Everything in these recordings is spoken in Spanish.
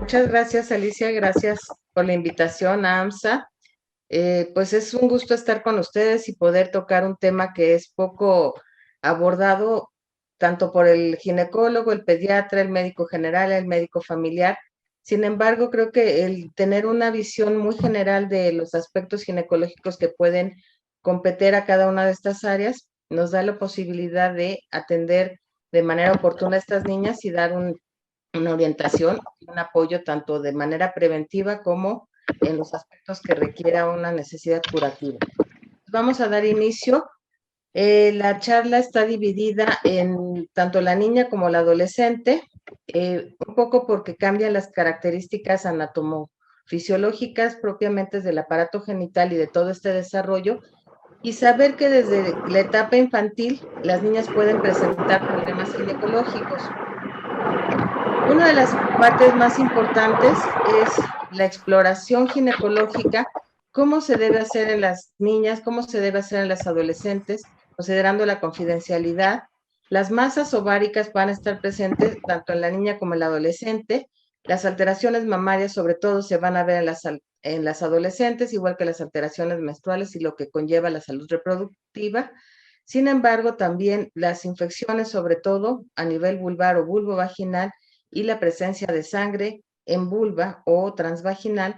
Muchas gracias, Alicia. Gracias por la invitación a AMSA. Pues es un gusto estar con ustedes y poder tocar un tema que es poco abordado tanto por el ginecólogo, el pediatra, el médico general, el médico familiar. Sin embargo, creo que el tener una visión muy general de los aspectos ginecológicos que pueden competir a cada una de estas áreas nos da la posibilidad de atender de manera oportuna a estas niñas y dar una orientación y un apoyo tanto de manera preventiva como en los aspectos que requiera una necesidad curativa. Vamos a dar inicio. La charla está dividida en tanto la niña como la adolescente, un poco porque cambian las características anatomofisiológicas propiamente del aparato genital y de todo este desarrollo, y saber que desde la etapa infantil las niñas pueden presentar problemas ginecológicos. Una de las partes más importantes es la exploración ginecológica, cómo se debe hacer en las niñas, cómo se debe hacer en las adolescentes, considerando la confidencialidad. Las masas ováricas van a estar presentes tanto en la niña como en la adolescente. Las alteraciones mamarias, sobre todo, se van a ver en las adolescentes, igual que las alteraciones menstruales y lo que conlleva la salud reproductiva. Sin embargo, también las infecciones, sobre todo a nivel vulvar o vulvovaginal, y la presencia de sangre en vulva o transvaginal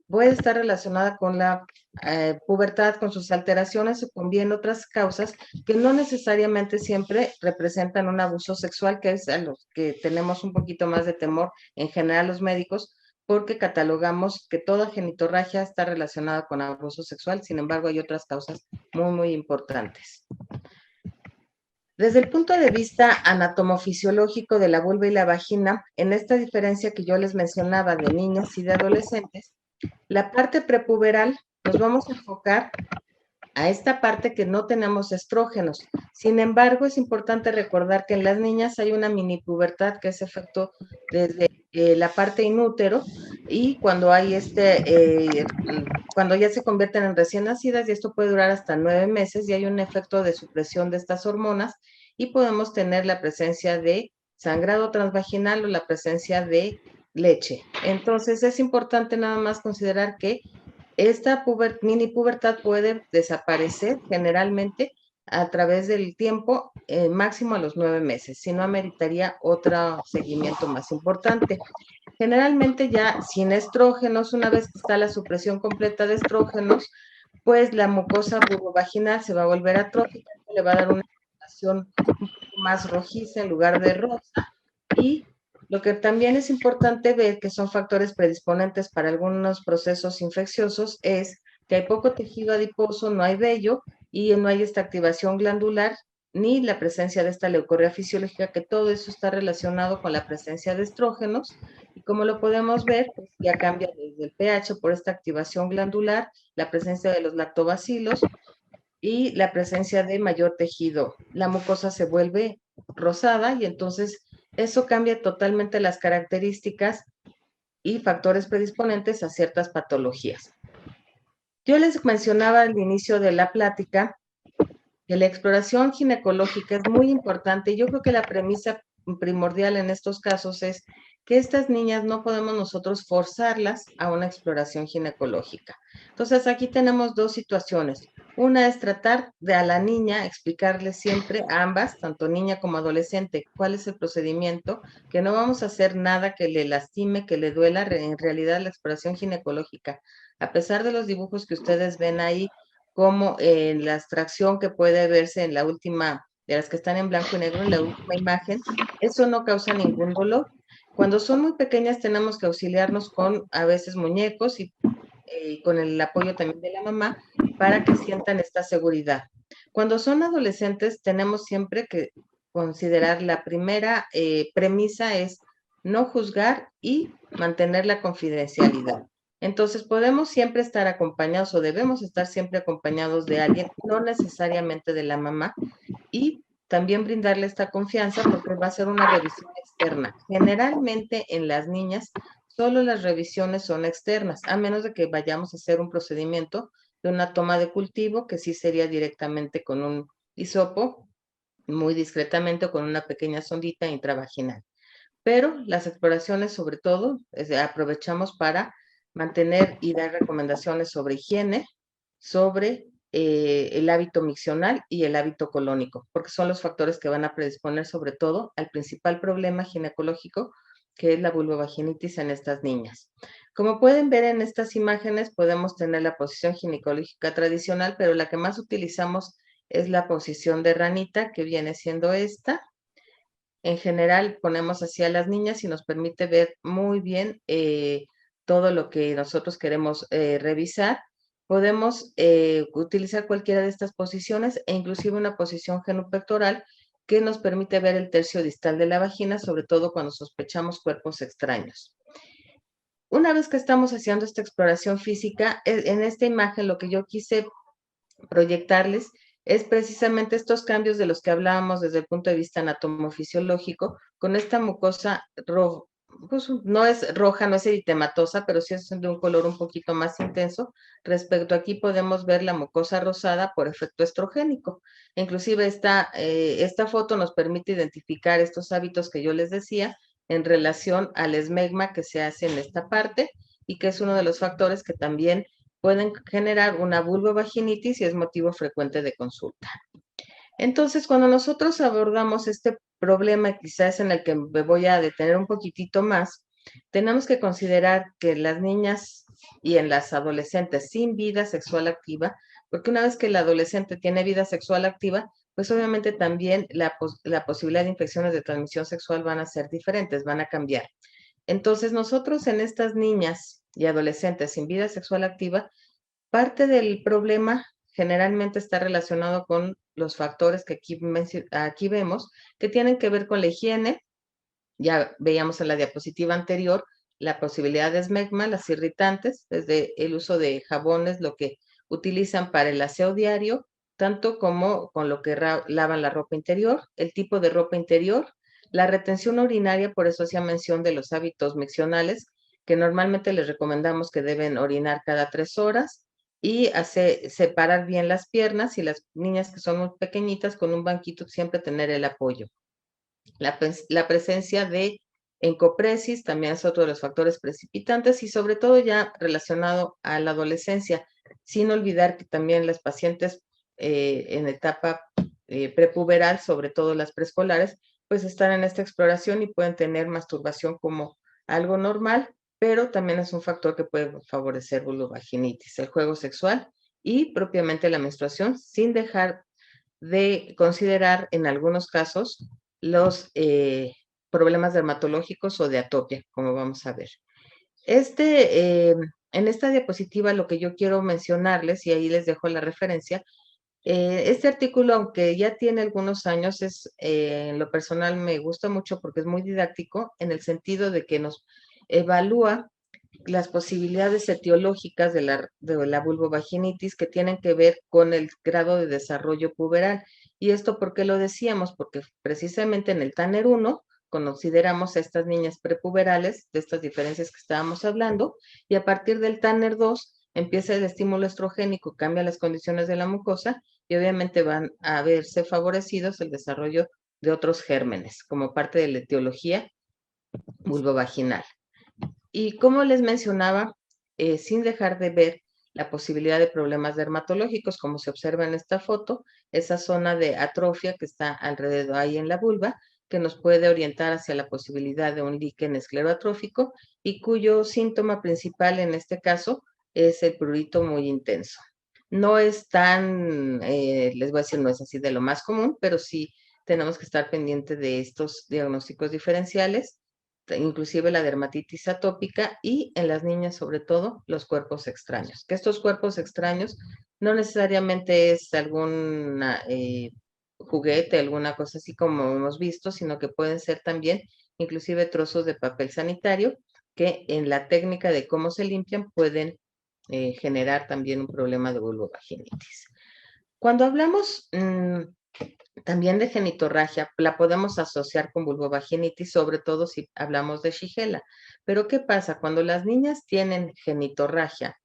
puede estar relacionada con la pubertad, con sus alteraciones o con bien otras causas que no necesariamente siempre representan un abuso sexual, que es a los que tenemos un poquito más de temor en general los médicos, porque catalogamos que toda genitorragia está relacionada con abuso sexual. Sin embargo, hay otras causas muy, muy importantes. Desde el punto de vista anatomofisiológico de la vulva y la vagina, en esta diferencia que yo les mencionaba de niñas y de adolescentes, la parte prepuberal nos vamos a enfocar a esta parte que no tenemos estrógenos. Sin embargo, es importante recordar que en las niñas hay una mini pubertad que es efecto desde la parte inútero, y cuando hay cuando ya se convierten en recién nacidas, y esto puede durar hasta 9 meses, y hay un efecto de supresión de estas hormonas, y podemos tener la presencia de sangrado transvaginal o la presencia de leche. Entonces, es importante nada más considerar que esta mini pubertad puede desaparecer generalmente a través del tiempo, máximo a los 9 meses, si no ameritaría otro seguimiento más importante. Generalmente ya sin estrógenos, una vez que está la supresión completa de estrógenos, pues la mucosa vulvovaginal se va a volver atrófica, le va a dar una coloración un poco más rojiza en lugar de rosa. Y lo que también es importante ver, que son factores predisponentes para algunos procesos infecciosos, es que hay poco tejido adiposo, no hay vello y no hay esta activación glandular ni la presencia de esta leucorrea fisiológica, que todo eso está relacionado con la presencia de estrógenos. Y como lo podemos ver, pues ya cambia desde el pH por esta activación glandular, la presencia de los lactobacilos y la presencia de mayor tejido. La mucosa se vuelve rosada y entonces eso cambia totalmente las características y factores predisponentes a ciertas patologías. Yo les mencionaba al inicio de la plática que la exploración ginecológica es muy importante. Yo creo que la premisa primordial en estos casos es que estas niñas no podemos nosotros forzarlas a una exploración ginecológica. Entonces, aquí tenemos dos situaciones. Una es tratar de a la niña explicarle siempre a ambas, tanto niña como adolescente, cuál es el procedimiento, que no vamos a hacer nada que le lastime, que le duela. En realidad, la exploración ginecológica, a pesar de los dibujos que ustedes ven ahí, como en la extracción que puede verse en la última, de las que están en blanco y negro, en la última imagen, eso no causa ningún dolor. Cuando son muy pequeñas tenemos que auxiliarnos con a veces muñecos y con el apoyo también de la mamá para que sientan esta seguridad. Cuando son adolescentes tenemos siempre que considerar la primera premisa es no juzgar y mantener la confidencialidad. Entonces podemos siempre estar acompañados o debemos estar siempre acompañados de alguien, no necesariamente de la mamá, y también brindarle esta confianza porque va a ser una revisión externa. Generalmente en las niñas solo las revisiones son externas, a menos de que vayamos a hacer un procedimiento de una toma de cultivo, que sí sería directamente con un hisopo, muy discretamente, o con una pequeña sondita intravaginal. pero las exploraciones sobre todo aprovechamos para mantener y dar recomendaciones sobre higiene, sobre el hábito miccional y el hábito colónico, porque son los factores que van a predisponer sobre todo al principal problema ginecológico, que es la vulvovaginitis en estas niñas. Como pueden ver en estas imágenes, podemos tener la posición ginecológica tradicional, pero la que más utilizamos es la posición de ranita, que viene siendo esta. En general, ponemos así a las niñas y nos permite ver muy bien todo lo que nosotros queremos revisar. Podemos utilizar cualquiera de estas posiciones e inclusive una posición genupectoral que nos permite ver el tercio distal de la vagina, sobre todo cuando sospechamos cuerpos extraños. Una vez que estamos haciendo esta exploración física, en esta imagen lo que yo quise proyectarles es precisamente estos cambios de los que hablábamos desde el punto de vista anatomofisiológico, con esta mucosa pues, no es roja, no es eritematosa, pero sí es de un color un poquito más intenso. Respecto aquí podemos ver la mucosa rosada por efecto estrogénico. Inclusive esta foto nos permite identificar estos hábitos que yo les decía en relación al esmegma que se hace en esta parte y que es uno de los factores que también pueden generar una vulvovaginitis y es motivo frecuente de consulta. Entonces, cuando nosotros abordamos este problema, quizás en el que me voy a detener un poquitito más, tenemos que considerar que las niñas y en las adolescentes sin vida sexual activa, porque una vez que el adolescente tiene vida sexual activa, pues obviamente también la posibilidad de infecciones de transmisión sexual van a ser diferentes, van a cambiar. Entonces, nosotros en estas niñas y adolescentes sin vida sexual activa, parte del problema generalmente está relacionado con los factores que aquí vemos, que tienen que ver con la higiene. Ya veíamos en la diapositiva anterior la posibilidad de esmegma, las irritantes, desde el uso de jabones, lo que utilizan para el aseo diario, tanto como con lo que lavan la ropa interior, el tipo de ropa interior, la retención urinaria, por eso hacía mención de los hábitos miccionales, que normalmente les recomendamos que deben orinar cada 3 horas y separar bien las piernas y las niñas que son muy pequeñitas con un banquito siempre tener el apoyo. La presencia de encopresis también es otro de los factores precipitantes y sobre todo ya relacionado a la adolescencia, sin olvidar que también las pacientes en etapa prepuberal, sobre todo las preescolares, pues están en esta exploración y pueden tener masturbación como algo normal, pero también es un factor que puede favorecer vulvovaginitis, el juego sexual y propiamente la menstruación, sin dejar de considerar en algunos casos los problemas dermatológicos o de atopia, como vamos a ver. En esta diapositiva lo que yo quiero mencionarles, y ahí les dejo la referencia, este artículo, aunque ya tiene algunos años, en lo personal me gusta mucho porque es muy didáctico en el sentido de que nos evalúa las posibilidades etiológicas de la vulvovaginitis que tienen que ver con el grado de desarrollo puberal. ¿Y esto por qué lo decíamos? Porque precisamente en el Tanner 1 consideramos a estas niñas prepuberales, de estas diferencias que estábamos hablando, y a partir del Tanner 2 empieza el estímulo estrogénico, cambia las condiciones de la mucosa y obviamente van a verse favorecidos el desarrollo de otros gérmenes como parte de la etiología vulvovaginal. Y como les mencionaba, sin dejar de ver la posibilidad de problemas dermatológicos, como se observa en esta foto, esa zona de atrofia que está alrededor ahí en la vulva, que nos puede orientar hacia la posibilidad de un líquen escleroatrófico y cuyo síntoma principal en este caso es el prurito muy intenso. No es tan, les voy a decir, no es así de lo más común, pero sí tenemos que estar pendientes de estos diagnósticos diferenciales, inclusive la dermatitis atópica y en las niñas sobre todo los cuerpos extraños. Que estos cuerpos extraños no necesariamente es algún juguete, alguna cosa así como hemos visto, sino que pueden ser también inclusive trozos de papel sanitario que en la técnica de cómo se limpian pueden generar también un problema de vulvovaginitis. Cuando hablamos también de genitorragia, la podemos asociar con vulvovaginitis, sobre todo si hablamos de Shigella. Pero ¿qué pasa? Cuando las niñas tienen genitorragia,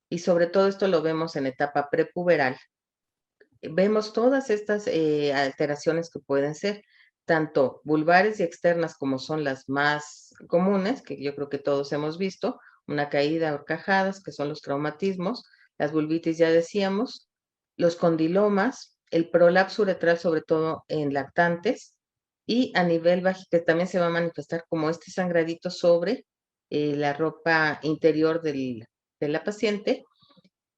y sobre todo esto lo vemos en etapa prepuberal, vemos todas estas alteraciones que pueden ser tanto vulvares y externas como son las más comunes, que yo creo que todos hemos visto, una caída, horcajadas, que son los traumatismos, las vulvitis ya decíamos, los condilomas, el prolapso uretral sobre todo en lactantes y a nivel vaginal, que también se va a manifestar como este sangradito sobre la ropa interior de la paciente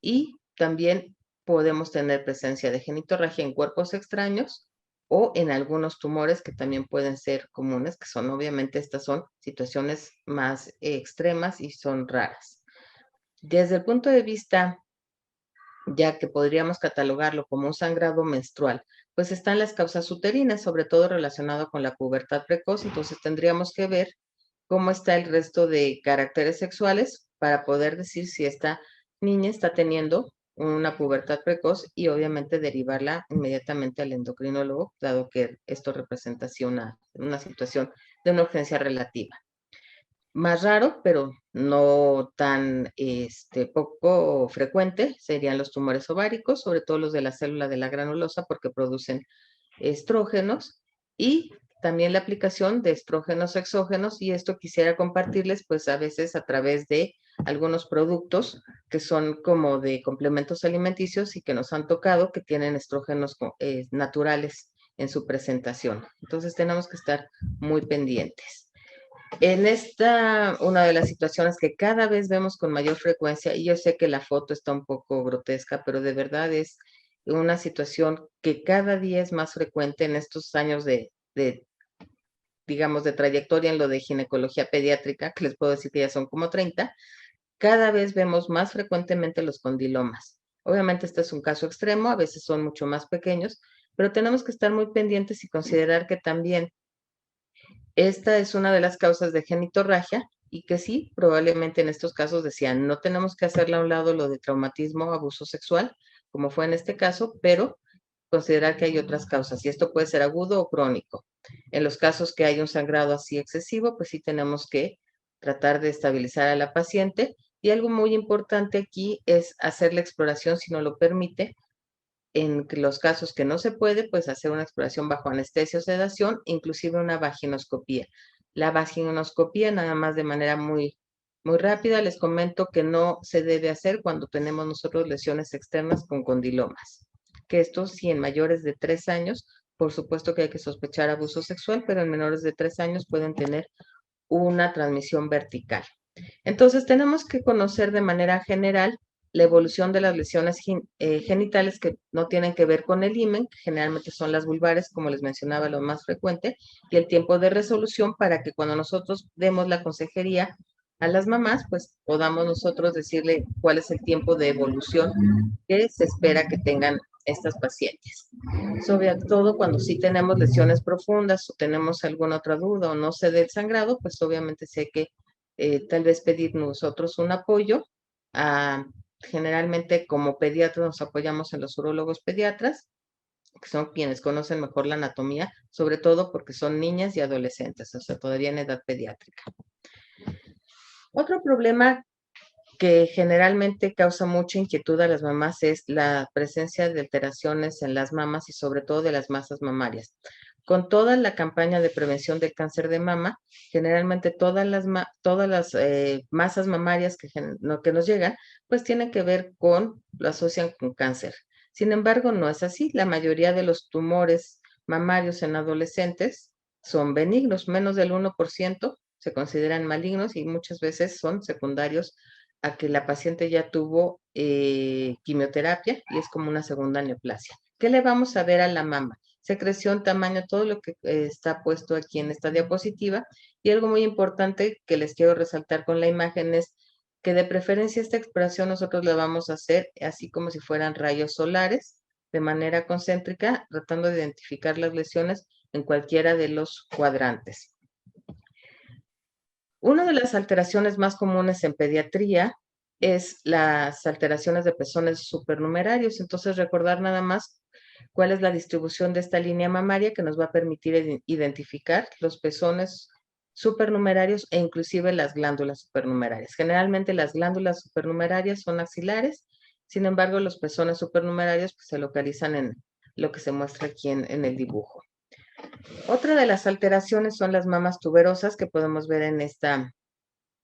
y también podemos tener presencia de genitorragia en cuerpos extraños o en algunos tumores que también pueden ser comunes, que son obviamente estas son situaciones más extremas y son raras. Desde el punto de vista, ya que podríamos catalogarlo como un sangrado menstrual, pues están las causas uterinas, sobre todo relacionado con la pubertad precoz, entonces tendríamos que ver cómo está el resto de caracteres sexuales para poder decir si esta niña está teniendo una pubertad precoz y obviamente derivarla inmediatamente al endocrinólogo, dado que esto representa así una situación de una urgencia relativa. Más raro, pero no tan poco frecuente, serían los tumores ováricos, sobre todo los de la célula de la granulosa, porque producen estrógenos y también la aplicación de estrógenos exógenos, y esto quisiera compartirles, pues a veces a través de algunos productos que son como de complementos alimenticios y que nos han tocado que tienen estrógenos naturales en su presentación. Entonces tenemos que estar muy pendientes. En esta, una de las situaciones que cada vez vemos con mayor frecuencia, y yo sé que la foto está un poco grotesca, pero de verdad es una situación que cada día es más frecuente en estos años digamos, de trayectoria en lo de ginecología pediátrica, que les puedo decir que ya son como 30, cada vez vemos más frecuentemente los condilomas. Obviamente este es un caso extremo, a veces son mucho más pequeños, pero tenemos que estar muy pendientes y considerar que también esta es una de las causas de genitorragia y que sí, probablemente en estos casos decían, no tenemos que hacerle a un lado lo de traumatismo o abuso sexual, como fue en este caso, pero considerar que hay otras causas y esto puede ser agudo o crónico. En los casos que hay un sangrado así excesivo, pues sí tenemos que tratar de estabilizar a la paciente y algo muy importante aquí es hacer la exploración, si no lo permite, en los casos que no se puede, pues hacer una exploración bajo anestesia o sedación, inclusive una vaginoscopía. La vaginoscopía, nada más de manera muy rápida, les comento que no se debe hacer cuando tenemos nosotros lesiones externas con condilomas. Que esto sí, en mayores de 3 años, por supuesto que hay que sospechar abuso sexual, pero en menores de 3 años pueden tener una transmisión vertical. Entonces, tenemos que conocer de manera general la evolución de las lesiones genitales que no tienen que ver con el himen, que generalmente son las vulvares, como les mencionaba, lo más frecuente, y el tiempo de resolución para que cuando nosotros demos la consejería a las mamás, pues podamos nosotros decirle cuál es el tiempo de evolución que se espera que tengan estas pacientes. Sobre todo cuando sí tenemos lesiones profundas o tenemos alguna otra duda o no se dé el sangrado, pues obviamente sí hay que tal vez pedir nosotros un apoyo. A, generalmente como pediatras nos apoyamos en los urólogos pediatras, que son quienes conocen mejor la anatomía, sobre todo porque son niñas y adolescentes, o sea, todavía en edad pediátrica. Otro problema que generalmente causa mucha inquietud a las mamás es la presencia de alteraciones en las mamas y sobre todo de las masas mamarias. Con toda la campaña de prevención del cáncer de mama, generalmente todas las masas mamarias que nos llegan, pues tienen que ver lo asocian con cáncer. Sin embargo, no es así. La mayoría de los tumores mamarios en adolescentes son benignos, menos del 1% se consideran malignos y muchas veces son secundarios a que la paciente ya tuvo quimioterapia y es como una segunda neoplasia. ¿Qué le vamos a ver a la mama? Secreción, tamaño, todo lo que está puesto aquí en esta diapositiva. Y algo muy importante que les quiero resaltar con la imagen es que de preferencia esta exploración nosotros la vamos a hacer así como si fueran rayos solares, de manera concéntrica, tratando de identificar las lesiones en cualquiera de los cuadrantes. Una de las alteraciones más comunes en pediatría es las alteraciones de pezones supernumerarios. Entonces, recordar nada más cuál es la distribución de esta línea mamaria que nos va a permitir identificar los pezones supernumerarios e inclusive las glándulas supernumerarias. Generalmente las glándulas supernumerarias son axilares, sin embargo, los pezones supernumerarios pues, se localizan en lo que se muestra aquí en el dibujo. Otra de las alteraciones son las mamas tuberosas que podemos ver en esta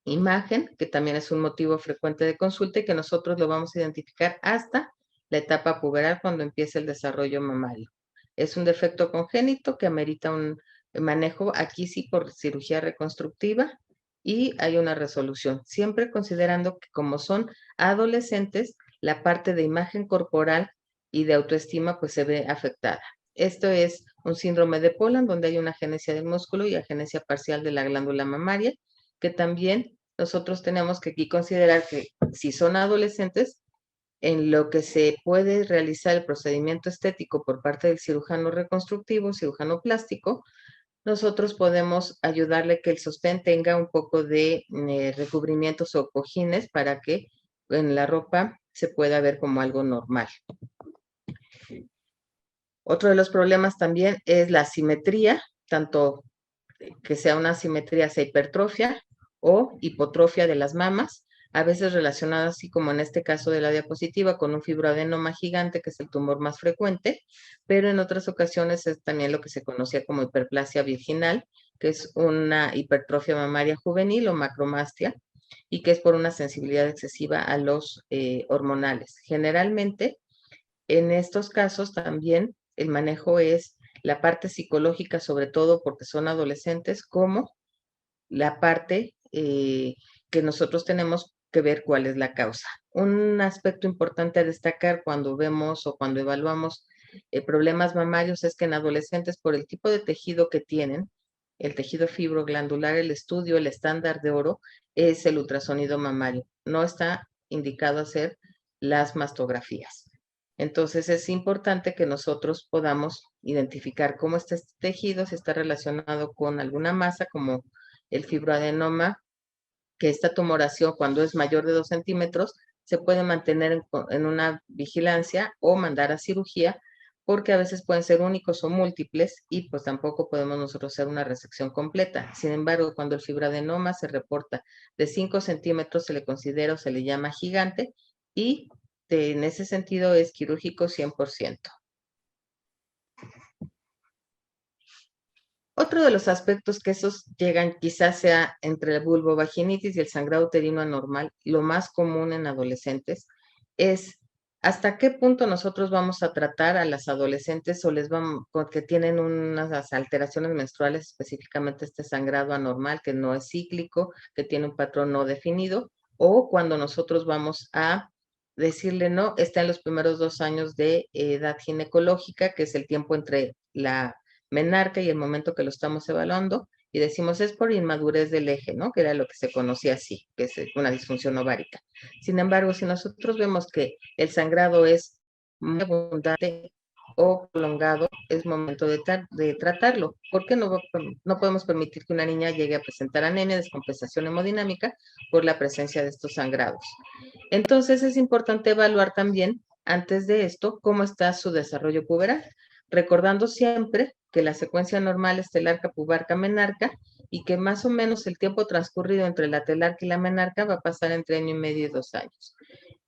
imagen, que también es un motivo frecuente de consulta y que nosotros lo vamos a identificar hasta la etapa puberal cuando empieza el desarrollo mamario. Es un defecto congénito que amerita un manejo aquí sí por cirugía reconstructiva y hay una resolución, siempre considerando que como son adolescentes, la parte de imagen corporal y de autoestima pues se ve afectada. Esto es un síndrome de Poland donde hay una agenesia del músculo y agenesia parcial de la glándula mamaria, que también nosotros tenemos que aquí considerar que si son adolescentes, en lo que se puede realizar el procedimiento estético por parte del cirujano reconstructivo, cirujano plástico, nosotros podemos ayudarle que el sostén tenga un poco de recubrimientos o cojines para que en la ropa se pueda ver como algo normal. Otro de los problemas también es la asimetría, tanto que sea una asimetría hacia hipertrofia o hipotrofia de las mamas, a veces relacionada así como en este caso de la diapositiva con un fibroadenoma gigante, que es el tumor más frecuente, pero en otras ocasiones es también lo que se conocía como hiperplasia virginal, que es una hipertrofia mamaria juvenil o macromastia, y que es por una sensibilidad excesiva a los hormonales. Generalmente, en estos casos también el manejo es la parte psicológica, sobre todo porque son adolescentes, como la parte que nosotros tenemos que ver cuál es la causa. Un aspecto importante a destacar cuando vemos o cuando evaluamos problemas mamarios es que en adolescentes, por el tipo de tejido que tienen, el tejido fibroglandular, el estudio, el estándar de oro, es el ultrasonido mamario. No está indicado hacer las mastografías. Entonces es importante que nosotros podamos identificar cómo está este tejido, si está relacionado con alguna masa como el fibroadenoma, que esta tumoración cuando es mayor de 2 centímetros se puede mantener en una vigilancia o mandar a cirugía porque a veces pueden ser únicos o múltiples y pues tampoco podemos nosotros hacer una resección completa. Sin embargo, cuando el fibroadenoma se reporta de 5 centímetros se le considera o se le llama gigante y en ese sentido es quirúrgico 100%. Otro de los aspectos que esos llegan quizás sea entre la vulvovaginitis y el sangrado uterino anormal, lo más común en adolescentes, es hasta qué punto nosotros vamos a tratar a las adolescentes o les vamos, que tienen unas alteraciones menstruales, específicamente este sangrado anormal que no es cíclico, que tiene un patrón no definido, o cuando nosotros vamos a decirle no, está en los primeros 2 años de edad ginecológica, que es el tiempo entre la menarca y el momento que lo estamos evaluando, y decimos es por inmadurez del eje, ¿no? Que era lo que se conocía así, que es una disfunción ovárica. Sin embargo, si nosotros vemos que el sangrado es muy abundante o prolongado, es momento de tratarlo, porque no podemos permitir que una niña llegue a presentar anemia, descompensación hemodinámica por la presencia de estos sangrados. Entonces es importante evaluar también, antes de esto, cómo está su desarrollo puberal, recordando siempre que la secuencia normal es telarca, pubarca, menarca, y que más o menos el tiempo transcurrido entre la telarca y la menarca va a pasar entre 1 año y medio y 2 años.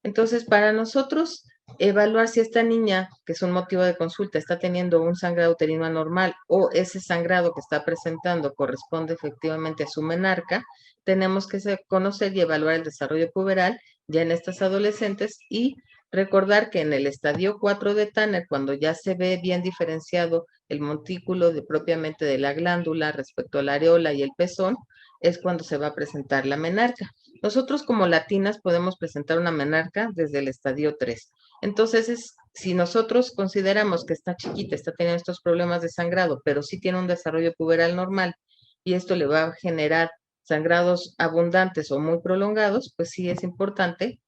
Entonces, para nosotros evaluar si esta niña, que es un motivo de consulta, está teniendo un sangrado uterino anormal o ese sangrado que está presentando corresponde efectivamente a su menarca, tenemos que conocer y evaluar el desarrollo puberal ya en estas adolescentes y recordar que en el estadio 4 de Tanner, cuando ya se ve bien diferenciado el montículo propiamente de la glándula respecto a la areola y el pezón, es cuando se va a presentar la menarca. Nosotros como latinas podemos presentar una menarca desde el estadio 3. Entonces, si nosotros consideramos que esta chiquita está teniendo estos problemas de sangrado, pero sí tiene un desarrollo puberal normal y esto le va a generar sangrados abundantes o muy prolongados, pues sí es importante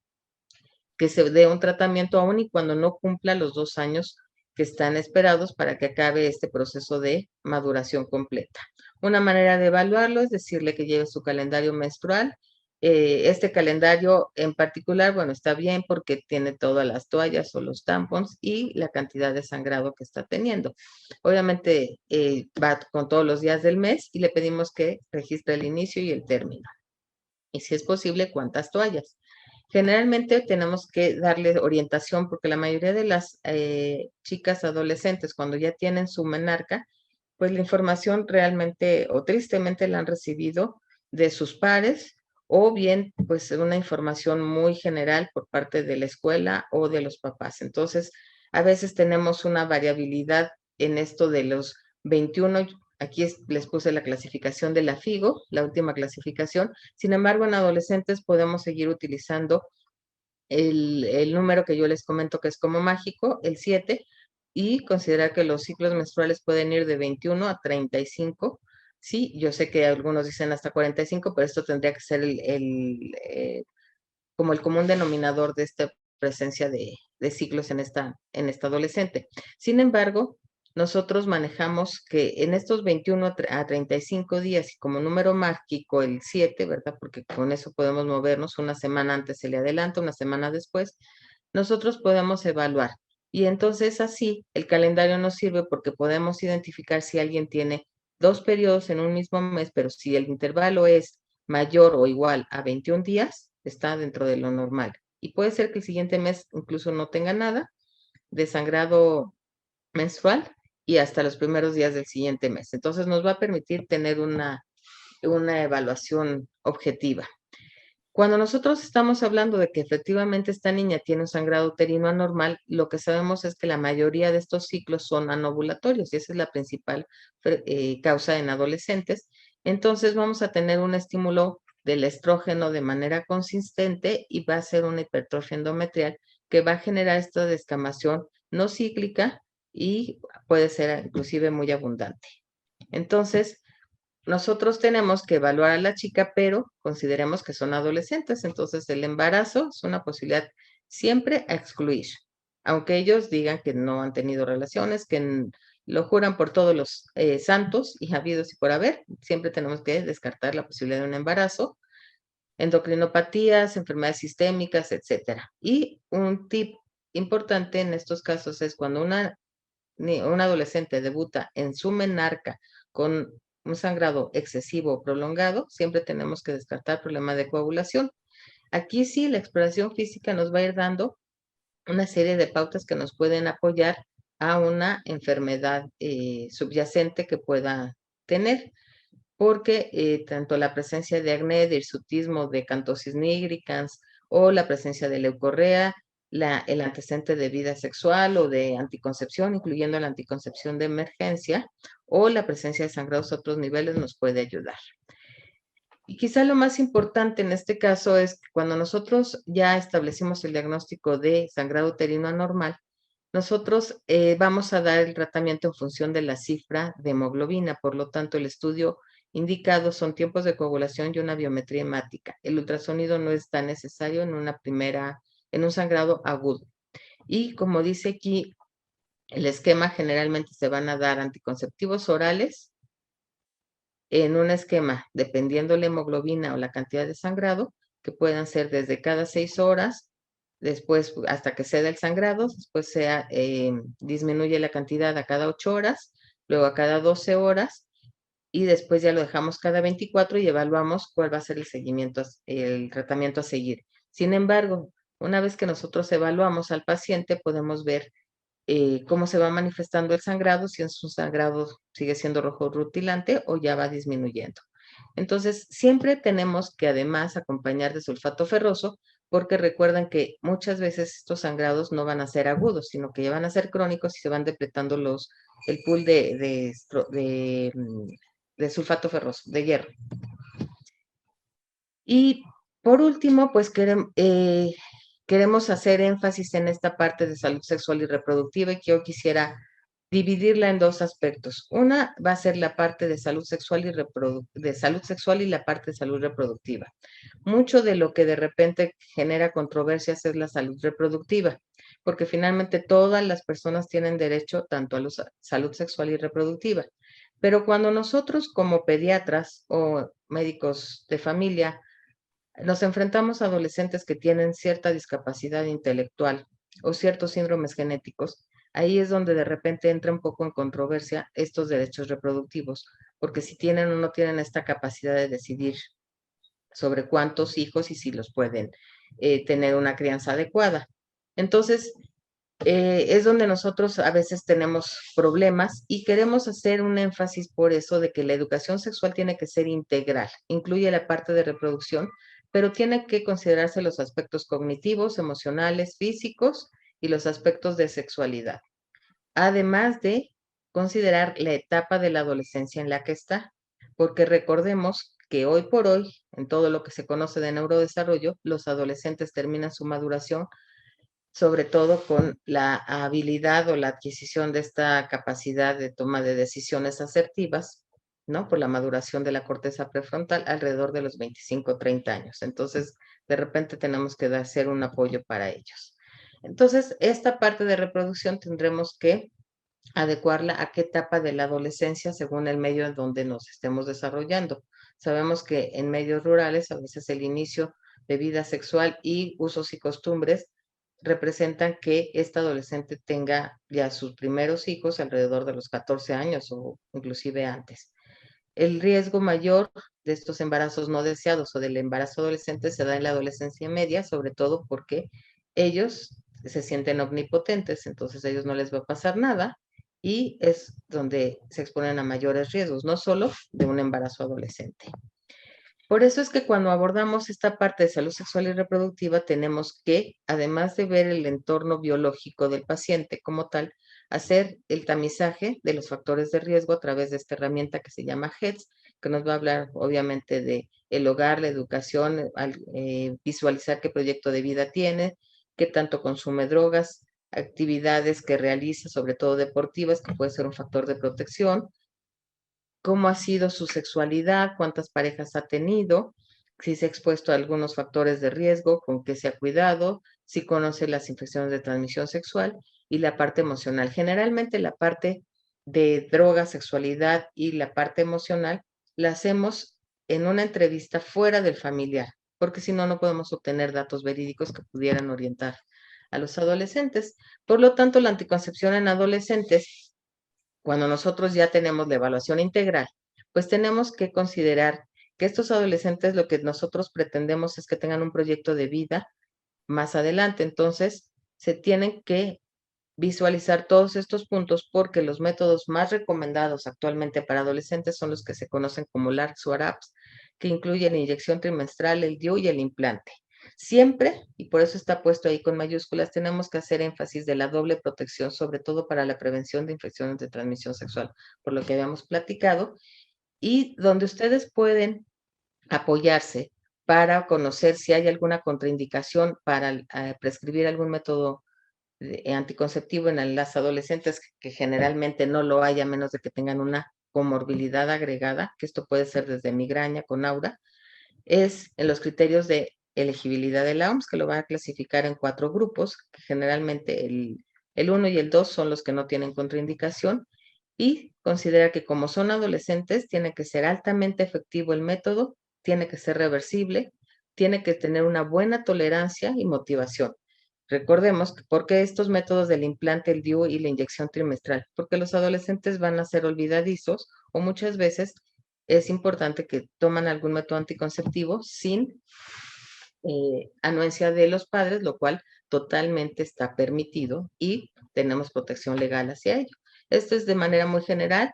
que se dé un tratamiento aún y cuando no cumpla los 2 años que están esperados para que acabe este proceso de maduración completa. Una manera de evaluarlo es decirle que lleve su calendario menstrual. Este calendario en particular, bueno, está bien porque tiene todas las toallas o los tampons y la cantidad de sangrado que está teniendo. Obviamente va con todos los días del mes y le pedimos que registre el inicio y el término. Y si es posible, cuántas toallas. Generalmente tenemos que darle orientación porque la mayoría de las chicas adolescentes cuando ya tienen su menarca, pues la información realmente o tristemente la han recibido de sus pares o bien pues una información muy general por parte de la escuela o de los papás. Entonces, a veces tenemos una variabilidad en esto de los 21. Aquí les puse la clasificación de la FIGO, la última clasificación. Sin embargo, en adolescentes podemos seguir utilizando el número que yo les comento que es como mágico, el 7, y considerar que los ciclos menstruales pueden ir de 21 a 35. Sí, yo sé que algunos dicen hasta 45, pero esto tendría que ser como el común denominador de esta presencia de ciclos en esta adolescente. Sin embargo, nosotros manejamos que en estos 21 a 35 días y como número mágico el 7, ¿verdad? Porque con eso podemos movernos, una semana antes se le adelanta, una semana después, nosotros podemos evaluar. Y entonces así el calendario nos sirve porque podemos identificar si alguien tiene 2 periodos en un mismo mes, pero si el intervalo es mayor o igual a 21 días, está dentro de lo normal. Y puede ser que el siguiente mes incluso no tenga nada de sangrado menstrual y hasta los primeros días del siguiente mes. Entonces nos va a permitir tener una evaluación objetiva. Cuando nosotros estamos hablando de que efectivamente esta niña tiene un sangrado uterino anormal, lo que sabemos es que la mayoría de estos ciclos son anovulatorios y esa es la principal causa en adolescentes. Entonces vamos a tener un estímulo del estrógeno de manera consistente y va a ser una hipertrofia endometrial que va a generar esta descamación no cíclica y puede ser inclusive muy abundante. Entonces, nosotros tenemos que evaluar a la chica, pero consideremos que son adolescentes, entonces el embarazo es una posibilidad siempre a excluir, aunque ellos digan que no han tenido relaciones, que lo juran por todos los santos y habidos y por haber, siempre tenemos que descartar la posibilidad de un embarazo, endocrinopatías, enfermedades sistémicas, etcétera. Y un tip importante en estos casos es cuando un adolescente debuta en su menarca con un sangrado excesivo o prolongado, siempre tenemos que descartar problema de coagulación. Aquí sí, la exploración física nos va a ir dando una serie de pautas que nos pueden apoyar a una enfermedad subyacente que pueda tener, porque tanto la presencia de acné, de hirsutismo, de cantosis nigricans o la presencia de leucorrea, el antecedente de vida sexual o de anticoncepción, incluyendo la anticoncepción de emergencia, o la presencia de sangrados a otros niveles nos puede ayudar. Y quizá lo más importante en este caso es que cuando nosotros ya establecimos el diagnóstico de sangrado uterino anormal, nosotros vamos a dar el tratamiento en función de la cifra de hemoglobina. Por lo tanto, el estudio indicado son tiempos de coagulación y una biometría hemática. El ultrasonido no es tan necesario en un sangrado agudo. Y como dice aquí, el esquema generalmente se van a dar anticonceptivos orales en un esquema, dependiendo la hemoglobina o la cantidad de sangrado, que puedan ser desde cada 6 horas, después hasta que ceda el sangrado, después disminuye la cantidad a cada 8 horas, luego a cada 12 horas, y después ya lo dejamos cada 24 y evaluamos cuál va a ser el seguimiento, el tratamiento a seguir. Sin embargo, una vez que nosotros evaluamos al paciente, podemos ver cómo se va manifestando el sangrado, si es un sangrado sigue siendo rojo rutilante o ya va disminuyendo. Entonces, siempre tenemos que además acompañar de sulfato ferroso, porque recuerdan que muchas veces estos sangrados no van a ser agudos, sino que ya van a ser crónicos y se van depletando el pool de sulfato ferroso, de hierro. Y por último, pues queremos hacer énfasis en esta parte de salud sexual y reproductiva y que yo quisiera dividirla en dos aspectos. Una va a ser la parte de salud sexual de salud sexual y la parte de salud reproductiva. Mucho de lo que de repente genera controversias es la salud reproductiva, porque finalmente todas las personas tienen derecho tanto a la salud sexual y reproductiva. Pero cuando nosotros como pediatras o médicos de familia nos enfrentamos a adolescentes que tienen cierta discapacidad intelectual o ciertos síndromes genéticos. Ahí es donde de repente entra un poco en controversia estos derechos reproductivos, porque si tienen o no tienen esta capacidad de decidir sobre cuántos hijos y si los pueden tener una crianza adecuada. Entonces, es donde nosotros a veces tenemos problemas y queremos hacer un énfasis por eso de que la educación sexual tiene que ser integral, incluye la parte de reproducción, pero tiene que considerarse los aspectos cognitivos, emocionales, físicos y los aspectos de sexualidad, además de considerar la etapa de la adolescencia en la que está, porque recordemos que hoy por hoy, en todo lo que se conoce de neurodesarrollo, los adolescentes terminan su maduración sobre todo con la habilidad o la adquisición de esta capacidad de toma de decisiones asertivas, ¿no? Por la maduración de la corteza prefrontal alrededor de los 25 o 30 años. Entonces, de repente tenemos que hacer un apoyo para ellos. Entonces, esta parte de reproducción tendremos que adecuarla a qué etapa de la adolescencia según el medio en donde nos estemos desarrollando. Sabemos que en medios rurales a veces el inicio de vida sexual y usos y costumbres representan que esta adolescente tenga ya sus primeros hijos alrededor de los 14 años o inclusive antes. El riesgo mayor de estos embarazos no deseados o del embarazo adolescente se da en la adolescencia media, sobre todo porque ellos se sienten omnipotentes, entonces a ellos no les va a pasar nada y es donde se exponen a mayores riesgos, no solo de un embarazo adolescente. Por eso es que cuando abordamos esta parte de salud sexual y reproductiva, tenemos que, además de ver el entorno biológico del paciente como tal, hacer el tamizaje de los factores de riesgo a través de esta herramienta que se llama HEDS, que nos va a hablar obviamente de el hogar, la educación, visualizar qué proyecto de vida tiene, qué tanto consume drogas, actividades que realiza, sobre todo deportivas, que puede ser un factor de protección, cómo ha sido su sexualidad, cuántas parejas ha tenido, si se ha expuesto a algunos factores de riesgo, con qué se ha cuidado, si conoce las infecciones de transmisión sexual y la parte emocional. Generalmente la parte de droga, sexualidad y la parte emocional la hacemos en una entrevista fuera del familiar, porque si no, no podemos obtener datos verídicos que pudieran orientar a los adolescentes. Por lo tanto, la anticoncepción en adolescentes cuando nosotros ya tenemos la evaluación integral, pues tenemos que considerar que estos adolescentes lo que nosotros pretendemos es que tengan un proyecto de vida más adelante. Entonces, se tienen que visualizar todos estos puntos porque los métodos más recomendados actualmente para adolescentes son los que se conocen como LARCs o ARAPS, que incluyen la inyección trimestral, el DIU y el implante. Siempre, y por eso está puesto ahí con mayúsculas, tenemos que hacer énfasis de la doble protección, sobre todo para la prevención de infecciones de transmisión sexual, por lo que habíamos platicado, y donde ustedes pueden apoyarse para conocer si hay alguna contraindicación para prescribir algún método anticonceptivo en las adolescentes, que generalmente no lo hay a menos de que tengan una comorbilidad agregada, que esto puede ser desde migraña con aura, es en los criterios de elegibilidad de la OMS, que lo van a clasificar en 4 grupos, que generalmente el 1 y el 2 son los que no tienen contraindicación, y considera que como son adolescentes, tiene que ser altamente efectivo el método, tiene que ser reversible, tiene que tener una buena tolerancia y motivación. Recordemos que por qué estos métodos del implante, el DIU y la inyección trimestral, porque los adolescentes van a ser olvidadizos o muchas veces es importante que toman algún método anticonceptivo sin anuencia de los padres, lo cual totalmente está permitido y tenemos protección legal hacia ello. Esto es de manera muy general,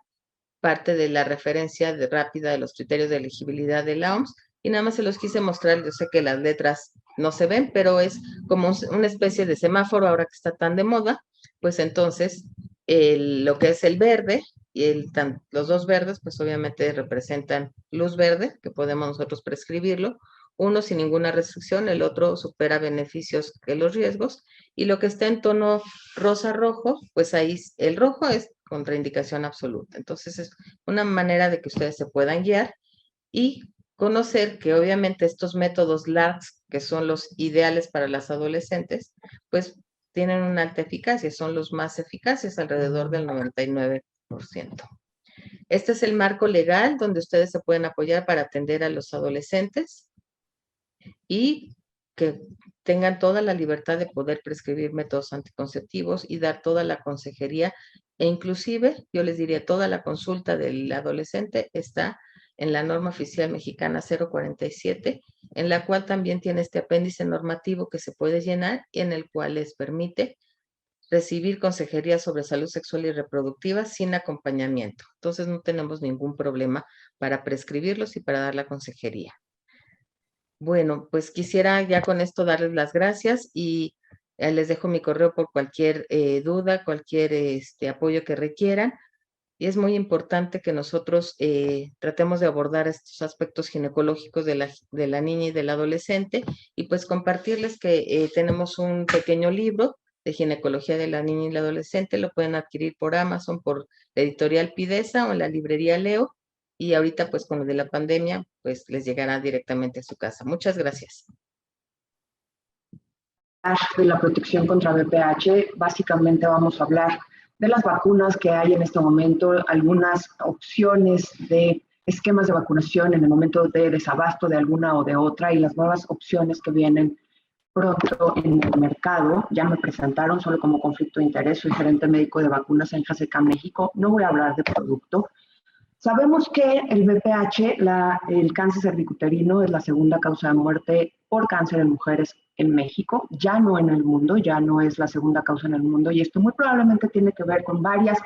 parte de la referencia rápida de los criterios de elegibilidad de la OMS y nada más se los quise mostrar, yo sé que las letras no se ven, pero es como una especie de semáforo ahora que está tan de moda, pues entonces lo que es el verde y los dos verdes, pues obviamente representan luz verde, que podemos nosotros prescribirlo, uno sin ninguna restricción, el otro supera beneficios que los riesgos, y lo que está en tono rosa-rojo, pues ahí el rojo es contraindicación absoluta. Entonces es una manera de que ustedes se puedan guiar y conocer que obviamente estos métodos LARCs, que son los ideales para las adolescentes, pues tienen una alta eficacia, son los más eficaces, alrededor del 99%. Este es el marco legal donde ustedes se pueden apoyar para atender a los adolescentes y que tengan toda la libertad de poder prescribir métodos anticonceptivos y dar toda la consejería e inclusive, yo les diría, toda la consulta del adolescente está en la norma oficial mexicana 047, en la cual también tiene este apéndice normativo que se puede llenar y en el cual les permite recibir consejería sobre salud sexual y reproductiva sin acompañamiento. Entonces no tenemos ningún problema para prescribirlos y para dar la consejería. Bueno, pues quisiera ya con esto darles las gracias y les dejo mi correo por cualquier duda, cualquier apoyo que requieran. Y es muy importante que nosotros tratemos de abordar estos aspectos ginecológicos de la niña y del adolescente y pues compartirles que tenemos un pequeño libro de ginecología de la niña y la adolescente. Lo pueden adquirir por Amazon, por la editorial Pidesa o en la librería Leo. Y ahorita pues con lo de la pandemia pues les llegará directamente a su casa. Muchas gracias. De la protección contra VPH, básicamente vamos a hablar de las vacunas que hay en este momento, algunas opciones de esquemas de vacunación en el momento de desabasto de alguna o de otra y las nuevas opciones que vienen pronto en el mercado. Ya me presentaron solo como conflicto de interés, soy gerente médico de vacunas en JCK México, no voy a hablar de producto. Sabemos que el VPH, el cáncer cervicuterino, es la segunda causa de muerte por cáncer en mujeres en México, ya no en el mundo, ya no es la segunda causa en el mundo, y esto muy probablemente tiene que ver con varias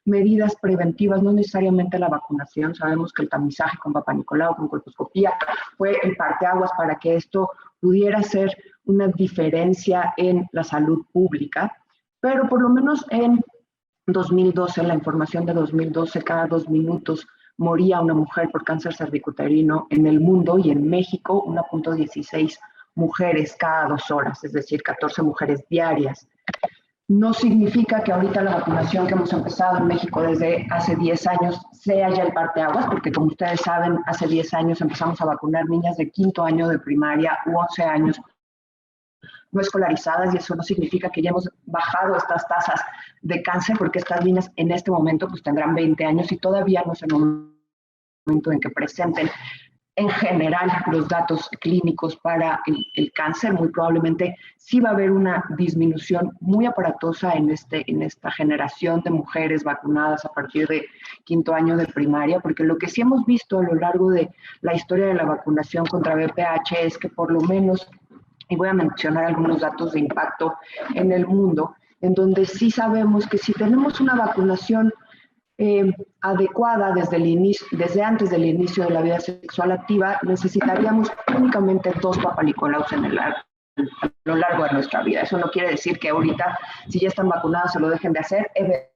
medidas preventivas, no necesariamente la vacunación. Sabemos que el tamizaje con Papá Nicolau, con colposcopía, fue el parteaguas para que esto pudiera ser una diferencia en la salud pública, pero por lo menos en 2012, la información de 2012, cada 2 minutos moría una mujer por cáncer cervicuterino en el mundo, y en México 1.16 mujeres cada 2 horas, es decir, 14 mujeres diarias. No significa que ahorita la vacunación que hemos empezado en México desde hace 10 años sea ya el parteaguas, porque como ustedes saben, hace 10 años empezamos a vacunar niñas de 5º año de primaria u 11 años no escolarizadas, y eso no significa que ya hemos bajado estas tasas de cáncer, porque estas niñas en este momento pues tendrán 20 años y todavía no es el momento en que presenten en general los datos clínicos para el cáncer. Muy probablemente sí va a haber una disminución muy aparatosa en esta generación de mujeres vacunadas a partir de 5º año de primaria, porque lo que sí hemos visto a lo largo de la historia de la vacunación contra VPH es que por lo menos, y voy a mencionar algunos datos de impacto en el mundo, en donde sí sabemos que si tenemos una vacunación adecuada desde antes del inicio de la vida sexual activa, necesitaríamos únicamente 2 Papá Nicolaus a lo largo de nuestra vida. Eso no quiere decir que ahorita, si ya están vacunadas, se lo dejen de hacer.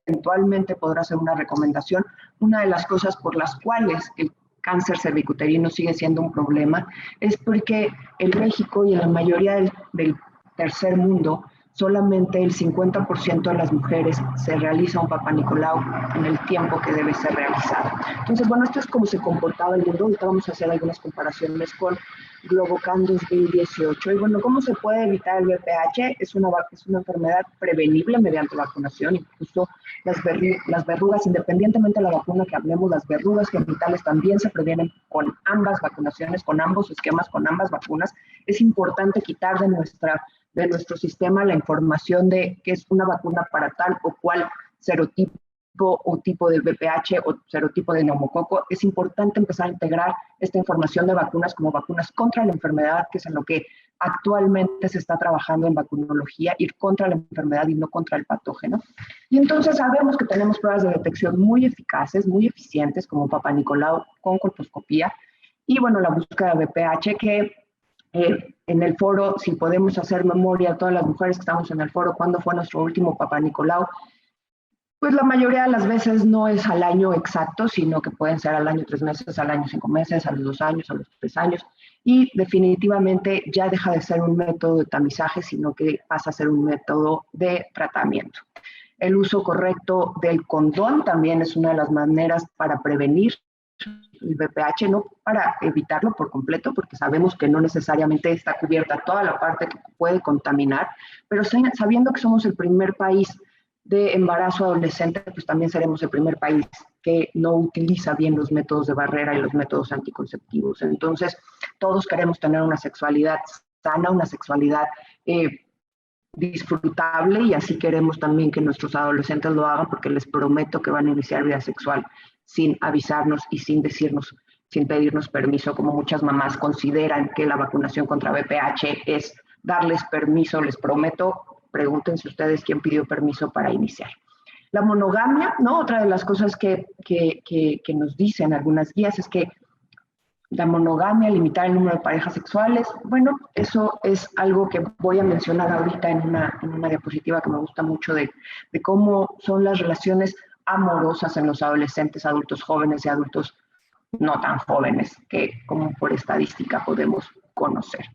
Eventualmente podrá ser una recomendación. Una de las cosas por las cuales el cáncer cervicuterino sigue siendo un problema es porque en México y en la mayoría del tercer mundo, solamente el 50% de las mujeres se realiza un Papá Nicolau en el tiempo que debe ser realizado. Entonces, bueno, esto es cómo se comportaba el mundo. Ahorita vamos a hacer algunas comparaciones con Globocan 2018. Y bueno, ¿cómo se puede evitar el VPH? Es una enfermedad prevenible mediante vacunación. Incluso las verrugas, independientemente de la vacuna que hablemos, las verrugas genitales también se previenen con ambas vacunaciones, con ambos esquemas, con ambas vacunas. Es importante quitar de nuestro sistema la información de que es una vacuna para tal o cual serotipo o tipo de VPH o serotipo de neumococo. Es importante empezar a integrar esta información de vacunas como vacunas contra la enfermedad, que es en lo que actualmente se está trabajando en vacunología, ir contra la enfermedad y no contra el patógeno. Y entonces sabemos que tenemos pruebas de detección muy eficaces, muy eficientes, como Papá Nicolau con colposcopía, y bueno, la búsqueda de VPH, que en el foro, si podemos hacer memoria a todas las mujeres que estamos en el foro, ¿cuándo fue nuestro último Papá Nicolau? Pues la mayoría de las veces no es al año exacto, sino que pueden ser al año 3 meses, al año 5 meses, a los 2 años, a los 3 años. Y definitivamente ya deja de ser un método de tamizaje, sino que pasa a ser un método de tratamiento. El uso correcto del condón también es una de las maneras para prevenir el VPH, no para evitarlo por completo, porque sabemos que no necesariamente está cubierta toda la parte que puede contaminar, pero sabiendo que somos el primer país de embarazo adolescente, pues también seremos el primer país que no utiliza bien los métodos de barrera y los métodos anticonceptivos. Entonces, todos queremos tener una sexualidad sana, una sexualidad disfrutable, y así queremos también que nuestros adolescentes lo hagan, porque les prometo que van a iniciar vida sexual sin avisarnos y sin pedirnos permiso, como muchas mamás consideran que la vacunación contra VPH es darles permiso. Les prometo pregúntense ustedes quién pidió permiso para iniciar. La monogamia, ¿no? Otra de las cosas que nos dicen algunas guías es que la monogamia, limitar el número de parejas sexuales, bueno, eso es algo que voy a mencionar ahorita en una diapositiva que me gusta mucho de cómo son las relaciones amorosas en los adolescentes, adultos jóvenes y adultos no tan jóvenes que como por estadística podemos conocer.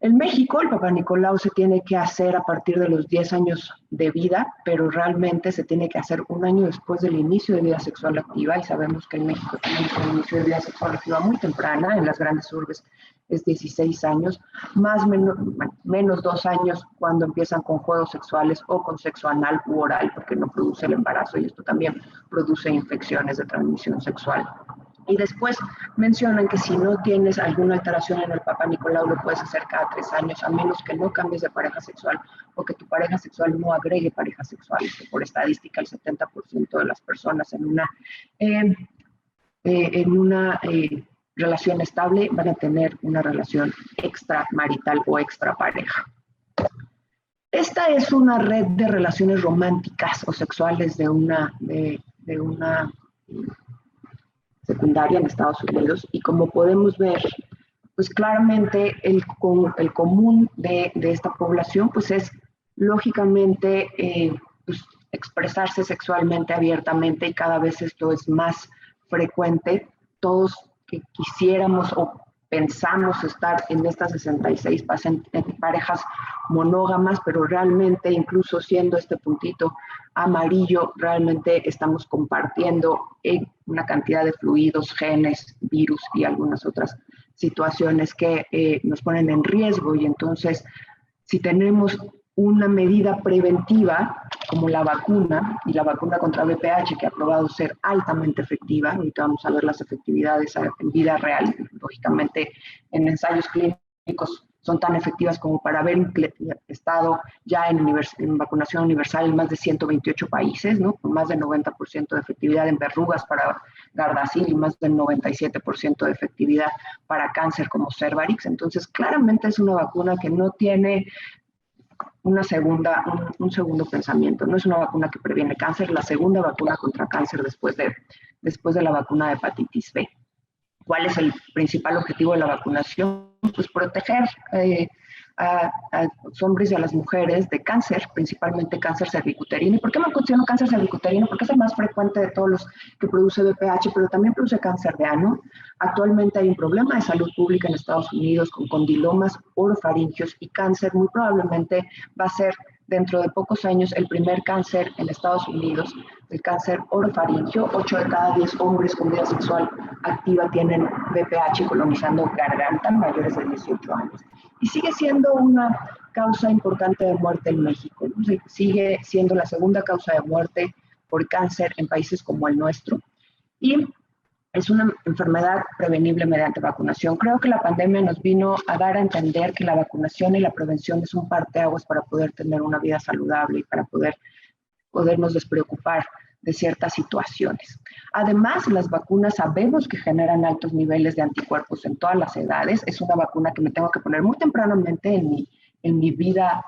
En México, el Papá Nicolau se tiene que hacer a partir de los 10 años de vida, pero realmente se tiene que hacer un año después del inicio de vida sexual activa, y sabemos que en México tenemos un inicio de vida sexual activa muy temprana, en las grandes urbes es 16 años, menos 2 años cuando empiezan con juegos sexuales o con sexo anal u oral, porque no produce el embarazo, y esto también produce infecciones de transmisión sexual. Y después mencionan que si no tienes alguna alteración en el Papá Nicolau, lo puedes hacer cada 3 años, a menos que no cambies de pareja sexual o que tu pareja sexual no agregue parejas sexuales, que por estadística el 70% de las personas en una relación estable van a tener una relación extramarital o extrapareja. Esta es una red de relaciones románticas o sexuales de una secundaria en Estados Unidos, y como podemos ver, pues claramente el común de esta población pues es lógicamente pues, expresarse sexualmente abiertamente, y cada vez esto es más frecuente. Todos que quisiéramos o pensamos estar en estas 66 parejas monógamas, pero realmente, incluso siendo este puntito amarillo, realmente estamos compartiendo una cantidad de fluidos, genes, virus y algunas otras situaciones que nos ponen en riesgo. Y entonces, si tenemos una medida preventiva como la vacuna, y la vacuna contra VPH, que ha probado ser altamente efectiva, ahorita vamos a ver las efectividades en vida real, lógicamente en ensayos clínicos son tan efectivas como para haber estado ya en vacunación universal en más de 128 países, ¿no? Con más del 90% de efectividad en verrugas para Gardasil y más del 97% de efectividad para cáncer como Cervarix. Entonces, claramente es una vacuna que no tiene un segundo pensamiento. No es una vacuna que previene cáncer, la segunda vacuna contra cáncer después de la vacuna de hepatitis B. ¿Cuál es el principal objetivo de la vacunación? Pues proteger a los hombres y a las mujeres de cáncer, principalmente cáncer cervicuterino. ¿Y por qué me menciono cáncer cervicuterino? Porque es el más frecuente de todos los que produce VPH, pero también produce cáncer de ano. Actualmente hay un problema de salud pública en Estados Unidos con condilomas orofaringios, y cáncer muy probablemente va a ser dentro de pocos años el primer cáncer en Estados Unidos, el cáncer orofaringio. 8 de cada 10 hombres con vida sexual activa tienen VPH colonizando garganta, mayores de 18 años. Y sigue siendo una causa importante de muerte en México, ¿no? Sigue siendo la segunda causa de muerte por cáncer en países como el nuestro. Y es una enfermedad prevenible mediante vacunación. Creo que la pandemia nos vino a dar a entender que la vacunación y la prevención es un parteaguas para poder tener una vida saludable y para podernos despreocupar de ciertas situaciones. Además, las vacunas sabemos que generan altos niveles de anticuerpos en todas las edades. Es una vacuna que me tengo que poner muy tempranamente en mi vida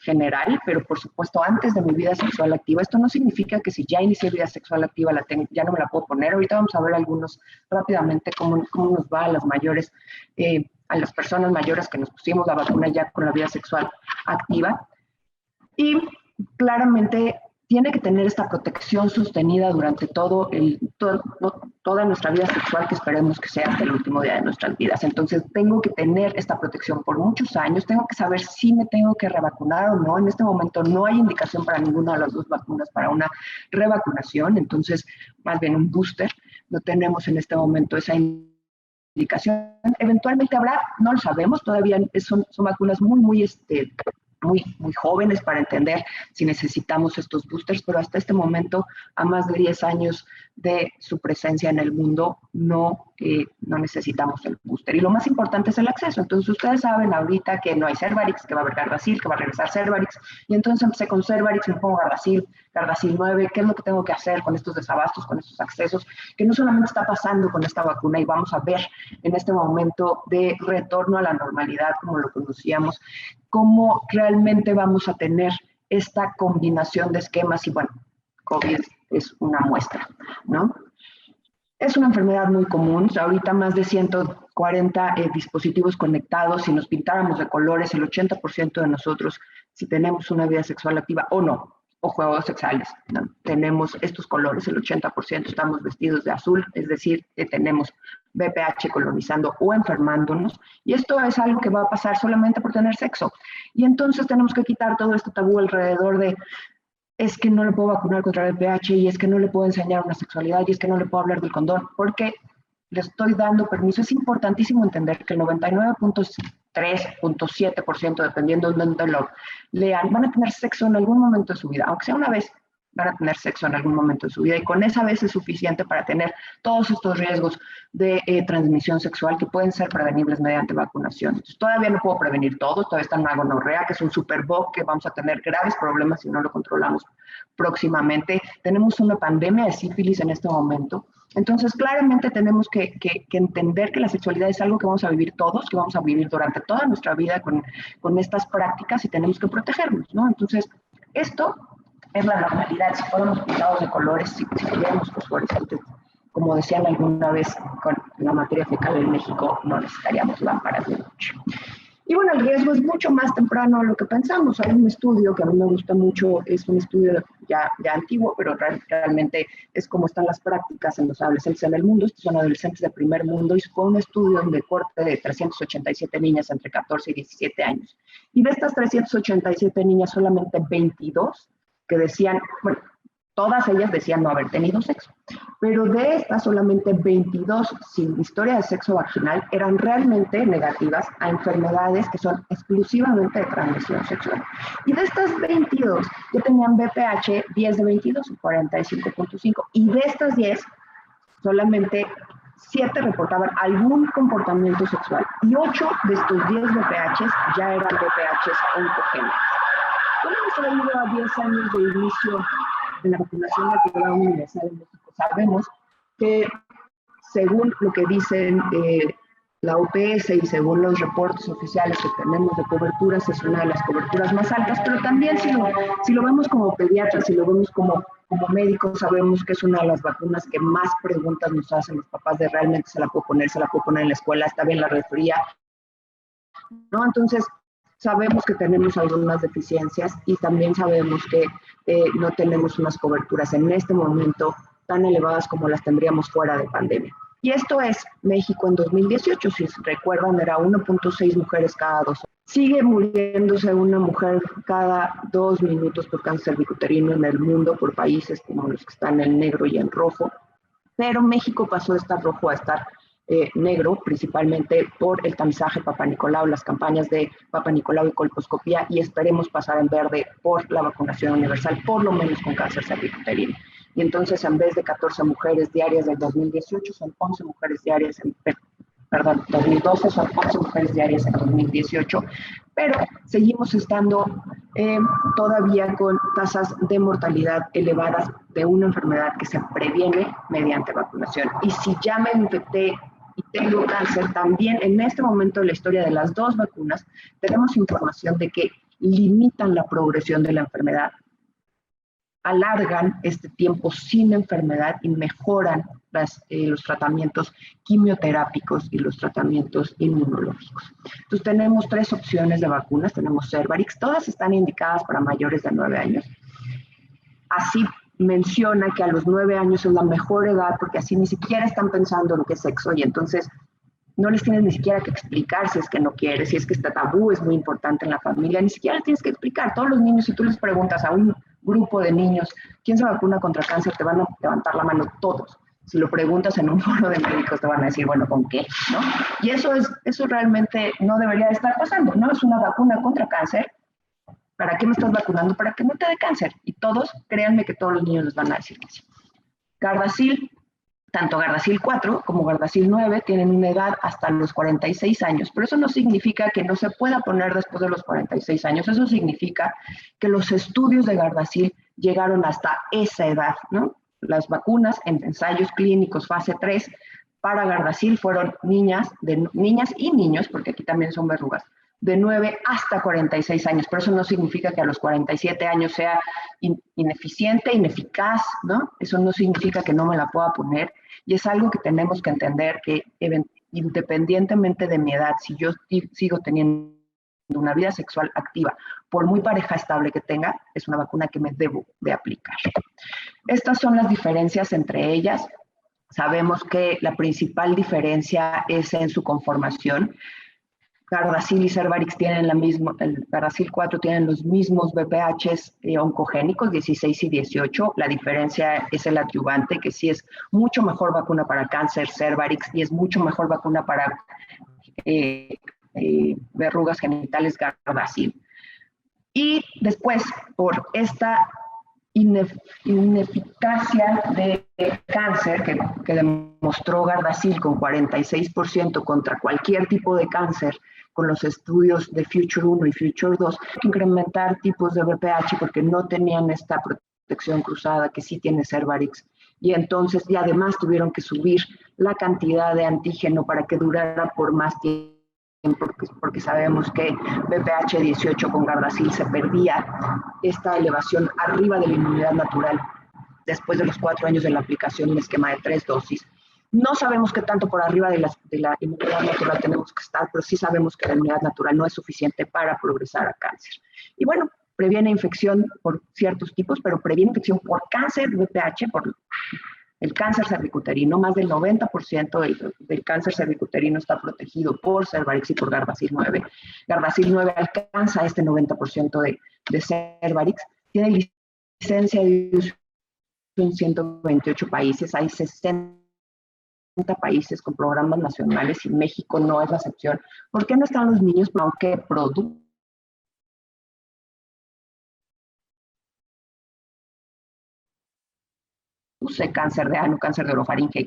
general, pero por supuesto antes de mi vida sexual activa. Esto no significa que si ya inicié vida sexual activa ya no me la puedo poner. Ahorita vamos a ver algunos rápidamente cómo nos va a las mayores, a las personas mayores que nos pusimos la vacuna ya con la vida sexual activa. Y claramente tiene que tener esta protección sostenida durante toda nuestra vida sexual, que esperemos que sea hasta el último día de nuestras vidas. Entonces, tengo que tener esta protección por muchos años, tengo que saber si me tengo que revacunar o no. En este momento no hay indicación para ninguna de las dos vacunas para una revacunación, entonces, más bien un booster. No tenemos en este momento esa indicación. Eventualmente habrá, no lo sabemos, todavía son vacunas muy jóvenes para entender si necesitamos estos boosters, pero hasta este momento, a más de 10 años de su presencia en el mundo, no necesitamos el booster. Y lo más importante es el acceso. Entonces, ustedes saben ahorita que no hay Cervarix, que va a haber Gardasil, que va a regresar Cervarix, y entonces empecé con Cervarix, me pongo Gardasil 9, ¿qué es lo que tengo que hacer con estos desabastos, con estos accesos? Que no solamente está pasando con esta vacuna, y vamos a ver en este momento de retorno a la normalidad como lo conocíamos, cómo realmente vamos a tener esta combinación de esquemas y bueno, COVID es una muestra, ¿no? Es una enfermedad muy común, o sea, ahorita más de 140 dispositivos conectados, si nos pintáramos de colores, el 80% de nosotros, si tenemos una vida sexual activa o no, o juegos sexuales, ¿no? Tenemos estos colores, el 80% estamos vestidos de azul, es decir, que tenemos VPH colonizando o enfermándonos, y esto es algo que va a pasar solamente por tener sexo. Y entonces tenemos que quitar todo este tabú alrededor de es que no le puedo vacunar contra VPH y es que no le puedo enseñar una sexualidad y es que no le puedo hablar del condón, porque le estoy dando permiso. Es importantísimo entender que el 99.3.7%, dependiendo de dónde lo lean, van a tener sexo en algún momento de su vida, aunque sea una vez, van a tener sexo en algún momento de su vida y con esa vez es suficiente para tener todos estos riesgos de transmisión sexual que pueden ser prevenibles mediante vacunación. Entonces, todavía no puedo prevenir todo, todavía está una gonorrea, que es un superbug que vamos a tener graves problemas si no lo controlamos próximamente. Tenemos una pandemia de sífilis en este momento. Entonces, claramente tenemos que entender que la sexualidad es algo que vamos a vivir todos, que vamos a vivir durante toda nuestra vida con estas prácticas y tenemos que protegernos, ¿no? Entonces, esto es la normalidad. Si fuéramos pintados de colores, si tuviéramos fosforescentes, como decían alguna vez con la materia fecal en México, no necesitaríamos lámparas de noche. Y bueno, el riesgo es mucho más temprano de lo que pensamos. Hay un estudio que a mí me gusta mucho, es un estudio ya antiguo, pero realmente es como están las prácticas en los adolescentes en el mundo. Estos son adolescentes de primer mundo y fue un estudio de corte de 387 niñas entre 14 y 17 años. Y de estas 387 niñas, solamente 22 que decían, bueno, todas ellas decían no haber tenido sexo, pero de estas solamente 22 sin historia de sexo vaginal eran realmente negativas a enfermedades que son exclusivamente de transmisión sexual. Y de estas 22 ya tenían VPH 10 de 22, 45.5, y de estas 10 solamente 7 reportaban algún comportamiento sexual y 8 de estos 10 VPHs ya eran VPHs oncogénicos. ¿Cómo nos ha ido a 10 años de inicio de la vacunación nativa universal en México? Sabemos que según lo que dicen la OPS y según los reportes oficiales que tenemos de coberturas, es una de las coberturas más altas, pero también si lo vemos como pediatras, si lo vemos como médicos, sabemos que es una de las vacunas que más preguntas nos hacen los papás de realmente se la puedo poner en la escuela, está bien la refería, ¿no? Entonces, sabemos que tenemos algunas deficiencias y también sabemos que no tenemos unas coberturas en este momento tan elevadas como las tendríamos fuera de pandemia. Y esto es México en 2018, si recuerdan, era 1.6 mujeres cada 2 horas. Sigue muriéndose una mujer cada 2 minutos por cáncer cervicuterino en el mundo, por países como los que están en negro y en rojo, pero México pasó de estar rojo a estar negro, principalmente por el tamizaje Papa Nicolau, las campañas de Papa Nicolau y colposcopía, y esperemos pasar en verde por la vacunación universal, por lo menos con cáncer cervicuterino. Y entonces, en vez de 14 mujeres diarias del 2018, son 11 mujeres diarias, 2012 son 11 mujeres diarias en 2018, pero seguimos estando todavía con tasas de mortalidad elevadas de una enfermedad que se previene mediante vacunación. Y si ya me infecté y tengo cáncer, también en este momento de la historia de las 2 vacunas, tenemos información de que limitan la progresión de la enfermedad, alargan este tiempo sin enfermedad y mejoran los tratamientos quimioterápicos y los tratamientos inmunológicos. Entonces tenemos 3 opciones de vacunas, tenemos Cervarix, todas están indicadas para mayores de 9 años. Así menciona que a los 9 años es la mejor edad porque así ni siquiera están pensando en qué sexo y entonces no les tienes ni siquiera que explicar si es que no quieres, si es que este tabú es muy importante en la familia, ni siquiera les tienes que explicar. Todos los niños, si tú les preguntas a un grupo de niños, ¿quién se vacuna contra cáncer? Te van a levantar la mano todos. Si lo preguntas en un foro de médicos te van a decir, bueno, ¿con qué? ¿No? Y eso realmente no debería de estar pasando, ¿no? Es una vacuna contra cáncer. ¿Para qué me estás vacunando? Para que no te dé cáncer. Y todos, créanme que todos los niños les van a decir que sí. Gardasil, tanto Gardasil 4 como Gardasil 9 tienen una edad hasta los 46 años, pero eso no significa que no se pueda poner después de los 46 años. Eso significa que los estudios de Gardasil llegaron hasta esa edad, ¿no? Las vacunas en ensayos clínicos fase 3 para Gardasil fueron niñas y niños, porque aquí también son verrugas, de 9 hasta 46 años, pero eso no significa que a los 47 años sea ineficiente, ineficaz, ¿no? Eso no significa que no me la pueda poner, y es algo que tenemos que entender que independientemente de mi edad, si yo sigo teniendo una vida sexual activa, por muy pareja estable que tenga, es una vacuna que me debo de aplicar. Estas son las diferencias entre ellas. Sabemos que la principal diferencia es en su conformación. Gardasil y Cervarix tienen el Gardasil 4 tienen los mismos VPHs oncogénicos, 16 y 18. La diferencia es el adyuvante, que sí es mucho mejor vacuna para cáncer Cervarix y es mucho mejor vacuna para verrugas genitales Gardasil. Y después, por esta ineficacia de cáncer que demostró Gardasil con 46% contra cualquier tipo de cáncer, con los estudios de Future 1 y Future 2, hay que incrementar tipos de VPH porque no tenían esta protección cruzada que sí tiene Cervarix. Y entonces, y además tuvieron que subir la cantidad de antígeno para que durara por más tiempo, porque sabemos que VPH 18 con Gardasil se perdía esta elevación arriba de la inmunidad natural después de los 4 años de la aplicación en esquema de 3 dosis. No sabemos qué tanto por arriba de la inmunidad natural tenemos que estar, pero sí sabemos que la inmunidad natural no es suficiente para progresar a cáncer. Y bueno, previene infección por ciertos tipos, pero previene infección por cáncer VPH, por el cáncer cervicuterino. Más del 90% del cáncer cervicuterino está protegido por Cervarix y por Gardasil 9. Gardasil 9 alcanza este 90% de Cervarix. Tiene licencia de uso en 128 países. Hay 60 países con programas nacionales y México no es la excepción. ¿Por qué no están los niños? Aunque produce cáncer de ano, cáncer de orofaringe y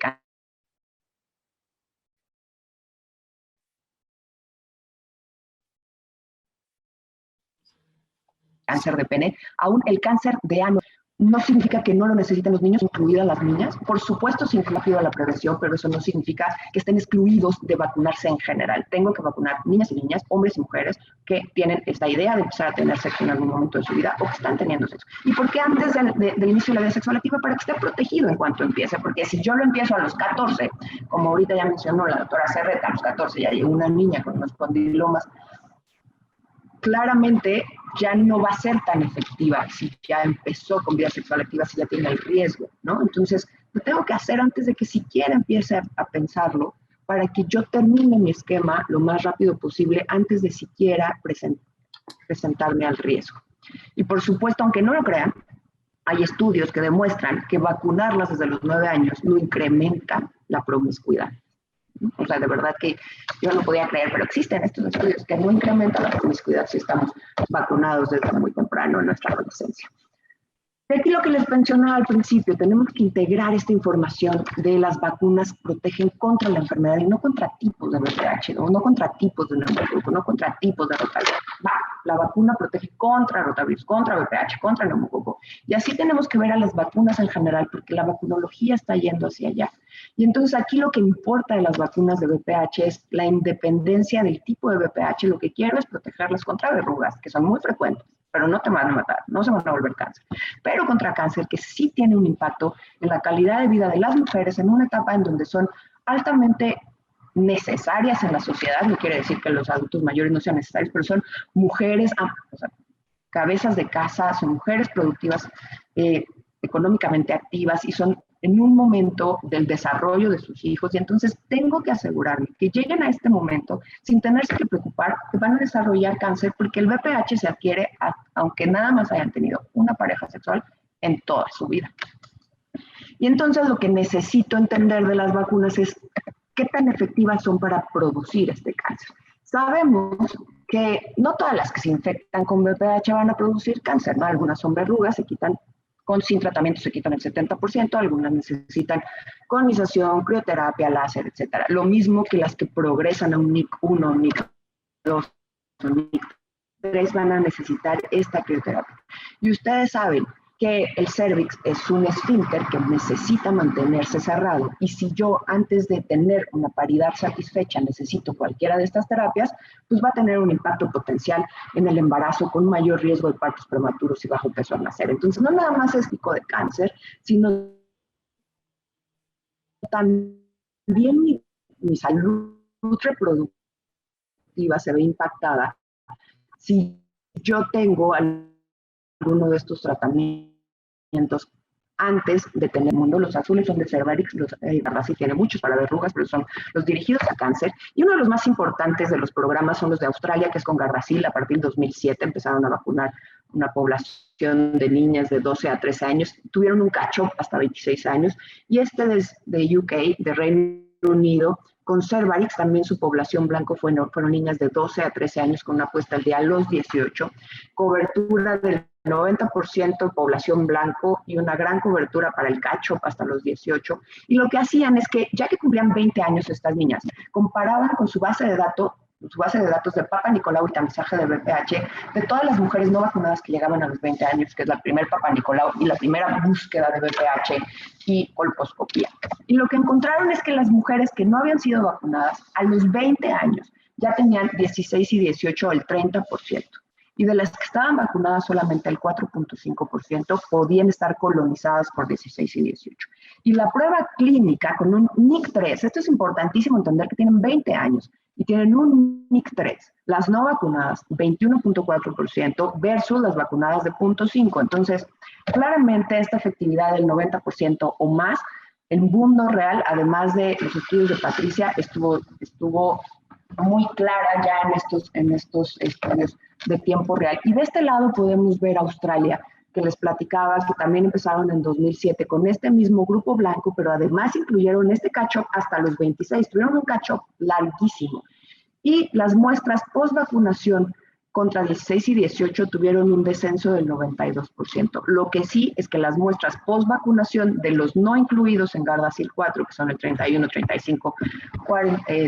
cáncer de pene, aún el cáncer de ano no significa que no lo necesiten los niños, incluidas las niñas. Por supuesto, se incluye la prevención, pero eso no significa que estén excluidos de vacunarse en general. Tengo que vacunar niñas y niñas, hombres y mujeres que tienen esta idea de empezar a tener sexo en algún momento de su vida o que están teniendo sexo. ¿Y por qué antes del inicio de la vida sexual activa? Para que esté protegido en cuanto empiece, porque si yo lo empiezo a los 14, como ahorita ya mencionó la doctora Cerreta, a los 14 ya llegó una niña con unos condilomas, claramente ya no va a ser tan efectiva si ya empezó con vida sexual activa, si ya tiene el riesgo, ¿no? Entonces, lo tengo que hacer antes de que siquiera empiece a pensarlo, para que yo termine mi esquema lo más rápido posible antes de siquiera presentarme al riesgo. Y por supuesto, aunque no lo crean, hay estudios que demuestran que vacunarlas desde los 9 años no incrementa la promiscuidad. O sea, de verdad que yo no podía creer, pero existen estos estudios que no incrementan la promiscuidad si estamos vacunados desde muy temprano en nuestra adolescencia. De aquí lo que les mencionaba al principio, tenemos que integrar esta información de las vacunas protegen contra la enfermedad y no contra tipos de VPH, no contra tipos de neumococo, no contra tipos de rotavirus. La vacuna protege contra rotavirus, contra VPH, contra neumococo. Y así tenemos que ver a las vacunas en general, porque la vacunología está yendo hacia allá. Y entonces aquí lo que importa de las vacunas de VPH es la independencia del tipo de VPH. Lo que quiero es protegerlas contra verrugas, que son muy frecuentes, pero no te van a matar, no se van a volver cáncer. Pero contra cáncer que sí tiene un impacto en la calidad de vida de las mujeres en una etapa en donde son altamente necesarias en la sociedad. No quiere decir que los adultos mayores no sean necesarios, pero son mujeres, o sea, cabezas de casa, son mujeres productivas, económicamente activas y son en un momento del desarrollo de sus hijos, y entonces tengo que asegurarme que lleguen a este momento sin tenerse que preocupar que van a desarrollar cáncer, porque el VPH se adquiere aunque nada más hayan tenido una pareja sexual en toda su vida. Y entonces lo que necesito entender de las vacunas es qué tan efectivas son para producir este cáncer. Sabemos que no todas las que se infectan con VPH van a producir cáncer, ¿no? Algunas son verrugas, se quitan sin tratamiento, se quitan el 70%, algunas necesitan colonización, crioterapia, láser, etc. Lo mismo que las que progresan a un NIC1, NIC2, NIC3 van a necesitar esta crioterapia. Y ustedes saben que el cérvix es un esfínter que necesita mantenerse cerrado, y si yo antes de tener una paridad satisfecha necesito cualquiera de estas terapias, pues va a tener un impacto potencial en el embarazo con mayor riesgo de partos prematuros y bajo peso al nacer. Entonces, no nada más es tipo de cáncer, sino también mi salud reproductiva se ve impactada si yo tengo alguno de estos tratamientos antes de tener mundo. Los azules son de Cervarix, los Gardasil tiene muchos para verrugas, pero son los dirigidos a cáncer. Y uno de los más importantes de los programas son los de Australia, que es con Gardasil. A partir del 2007 empezaron a vacunar una población de niñas de 12 a 13 años. Tuvieron un catch-up hasta 26 años. Y este de UK, de Reino Unido, con Cervarix, también su población blanco fueron niñas de 12 a 13 años con una puesta al día a los 18, cobertura del 90% población blanco y una gran cobertura para el catch-up hasta los 18. Y lo que hacían es que, ya que cumplían 20 años estas niñas, comparaban con su base de datos de Papa Nicolau y tamizaje de BPH de todas las mujeres no vacunadas que llegaban a los 20 años, que es la primera Papa Nicolau y la primera búsqueda de BPH y colposcopía. Y lo que encontraron es que las mujeres que no habían sido vacunadas a los 20 años ya tenían 16 y 18 el 30%. Y de las que estaban vacunadas solamente el 4.5% podían estar colonizadas por 16 y 18. Y la prueba clínica con un NIC3, esto es importantísimo entender que tienen 20 años y tienen un NIC3, las no vacunadas 21.4% versus las vacunadas de 0.5. Entonces, claramente esta efectividad del 90% o más, el mundo real, además de los estudios de Patricia, estuvo muy clara ya en estos estudios de tiempo real. Y de este lado podemos ver Australia, que les platicaba, que también empezaron en 2007 con este mismo grupo blanco, pero además incluyeron este catch-up hasta los 26, tuvieron un catch-up larguísimo. Y las muestras post-vacunación contra 16 y 18 tuvieron un descenso del 92%. Lo que sí es que las muestras post-vacunación de los no incluidos en Gardasil 4, que son el 31, 35,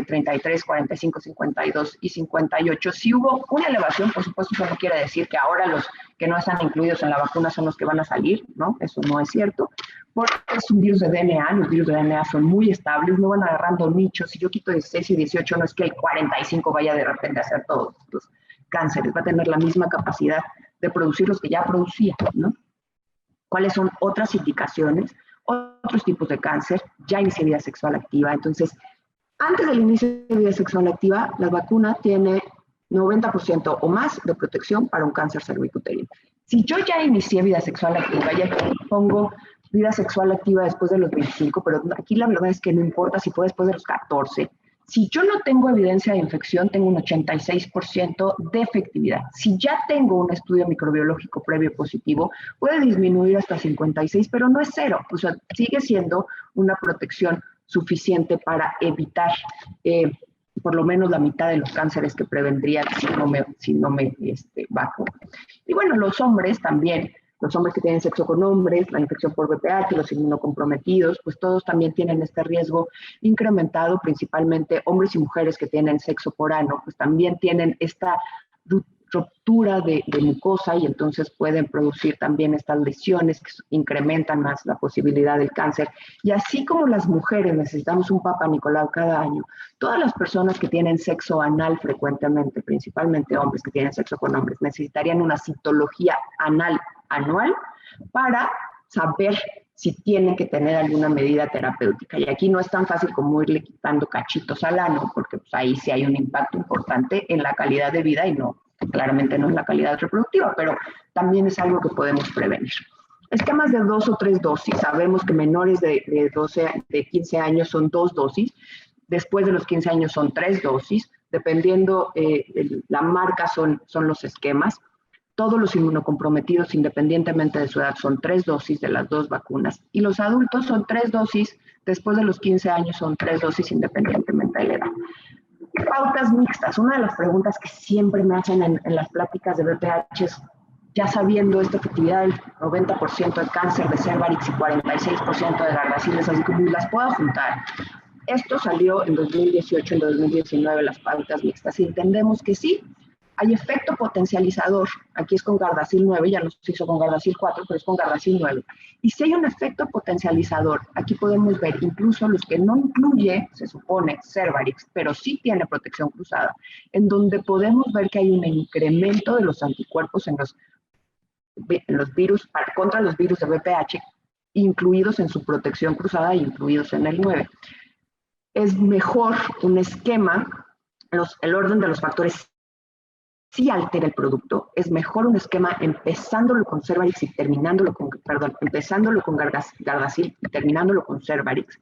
33, 45, 52 y 58, sí hubo una elevación. Por supuesto, eso no quiere decir que ahora los que no están incluidos en la vacuna son los que van a salir, ¿no? Eso no es cierto, porque es un virus de DNA, los virus de DNA son muy estables, no van agarrando nichos. Si yo quito 16 y 18, no es que el 45 vaya de repente a hacer todos los cánceres, va a tener la misma capacidad de producir los que ya producía, ¿no? ¿Cuáles son otras indicaciones? Otros tipos de cáncer, ya inicia vida sexual activa. Entonces, antes del inicio de vida sexual activa, la vacuna tiene 90% o más de protección para un cáncer cervicuterino. Si yo ya inicié vida sexual activa, ya que pongo vida sexual activa después de los 25, pero aquí la verdad es que no importa si fue después de los 14, si yo no tengo evidencia de infección, tengo un 86% de efectividad. Si ya tengo un estudio microbiológico previo positivo, puede disminuir hasta 56, pero no es cero. O sea, sigue siendo una protección suficiente para evitar por lo menos la mitad de los cánceres que prevendría si no me vacuno. Y bueno, los hombres también. Los hombres que tienen sexo con hombres, la infección por VPH, los inmunocomprometidos, pues todos también tienen este riesgo incrementado, principalmente hombres y mujeres que tienen sexo por ano, pues también tienen esta ruptura de mucosa y entonces pueden producir también estas lesiones que incrementan más la posibilidad del cáncer. Y así como las mujeres necesitamos un Papa Nicolau cada año, todas las personas que tienen sexo anal frecuentemente, principalmente hombres que tienen sexo con hombres, necesitarían una citología anal anual para saber si tienen que tener alguna medida terapéutica. Y aquí no es tan fácil como irle quitando cachitos al ano, porque pues, ahí sí hay un impacto importante en la calidad de vida y no, claramente no en la calidad reproductiva, pero también es algo que podemos prevenir. Esquemas de 2 o 3 dosis. Sabemos que menores de 15 años son 2 dosis, después de los 15 años son 3 dosis, dependiendo la marca son los esquemas. Todos los inmunocomprometidos, independientemente de su edad, son 3 dosis de las 2 vacunas. Y los adultos son 3 dosis, después de los 15 años son 3 dosis independientemente de la edad. Pautas mixtas. Una de las preguntas que siempre me hacen en las pláticas de BPH es, ya sabiendo esta efectividad del 90% de cáncer de Cervarix y 46% de Gardasil, así como las puedo juntar. Esto salió en 2018, en 2019, las pautas mixtas. Y entendemos que sí, Hay efecto potencializador, aquí es con Gardasil 9, ya no se hizo con Gardasil 4, pero es con Gardasil 9. Y si hay un efecto potencializador, aquí podemos ver incluso los que no incluye, se supone, Cervarix, pero sí tiene protección cruzada, en donde podemos ver que hay un incremento de los anticuerpos en los virus, contra los virus de VPH, incluidos en su protección cruzada e incluidos en el 9. Es mejor un esquema, el orden de los factores sí altera el producto, es mejor un esquema empezándolo con Cervarix y terminándolo con, empezándolo con Gardasil y terminándolo con Cervarix.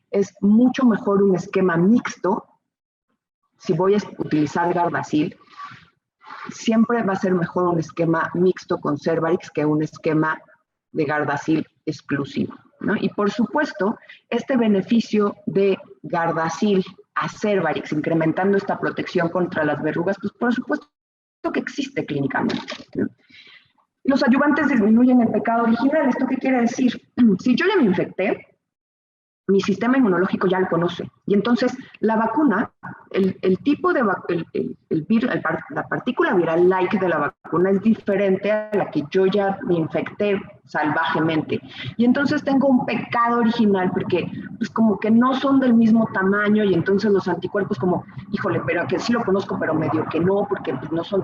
Es mucho mejor un esquema mixto. Si voy a utilizar Gardasil, siempre va a ser mejor un esquema mixto con Cervarix que un esquema de Gardasil exclusivo, ¿no? Y por supuesto, este beneficio de Gardasil a Cervarix, incrementando esta protección contra las verrugas, pues por supuesto que existe clínicamente, ¿no? Los ayudantes disminuyen el pecado original. ¿Esto qué quiere decir? Si yo ya me infecté, mi sistema inmunológico ya lo conoce. Y entonces la vacuna, el tipo de la partícula viral like de la vacuna es diferente a la que yo ya me infecté salvajemente. Y entonces tengo un pecado original porque pues como que no son del mismo tamaño y entonces los anticuerpos como, híjole, pero que sí lo conozco, pero medio que no, porque pues no son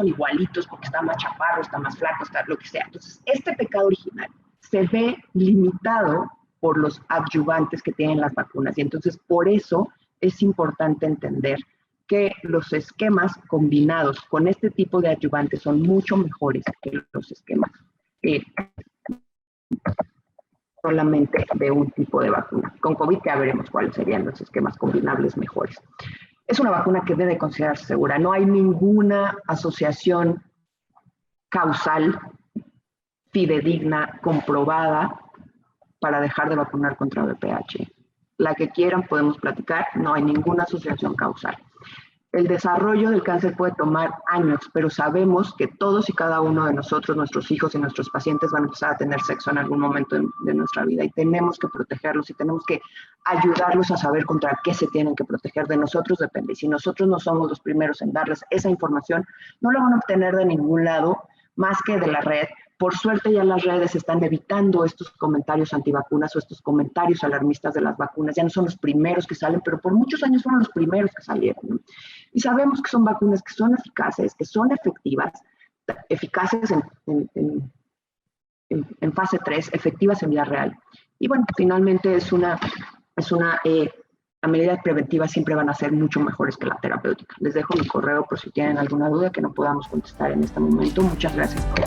igualitos, porque está más chaparro, está más flaco, está lo que sea. Entonces, este pecado original se ve limitado por los adyuvantes que tienen las vacunas. Y entonces, por eso es importante entender que los esquemas combinados con este tipo de adyuvantes son mucho mejores que los esquemas solamente de un tipo de vacuna. Con COVID ya veremos cuáles serían los esquemas combinables mejores. Es una vacuna que debe considerarse segura. No hay ninguna asociación causal, fidedigna, comprobada para dejar de vacunar contra VPH. La que quieran podemos platicar, no hay ninguna asociación causal. El desarrollo del cáncer puede tomar años, pero sabemos que todos y cada uno de nosotros, nuestros hijos y nuestros pacientes van a empezar a tener sexo en algún momento de nuestra vida y tenemos que protegerlos y tenemos que ayudarlos a saber contra qué se tienen que proteger. De nosotros depende. Y si nosotros no somos los primeros en darles esa información, no la van a obtener de ningún lado más que de la red. Por suerte ya las redes están evitando estos comentarios antivacunas o estos comentarios alarmistas de las vacunas. Ya no son los primeros que salen, pero por muchos años fueron los primeros que salieron, ¿no? Y sabemos que son vacunas que son eficaces, que son eficaces en fase 3, efectivas en vida real. Y bueno, finalmente las medidas preventivas siempre van a ser mucho mejores que la terapéutica. Les dejo mi correo por si tienen alguna duda que no podamos contestar en este momento. Muchas gracias por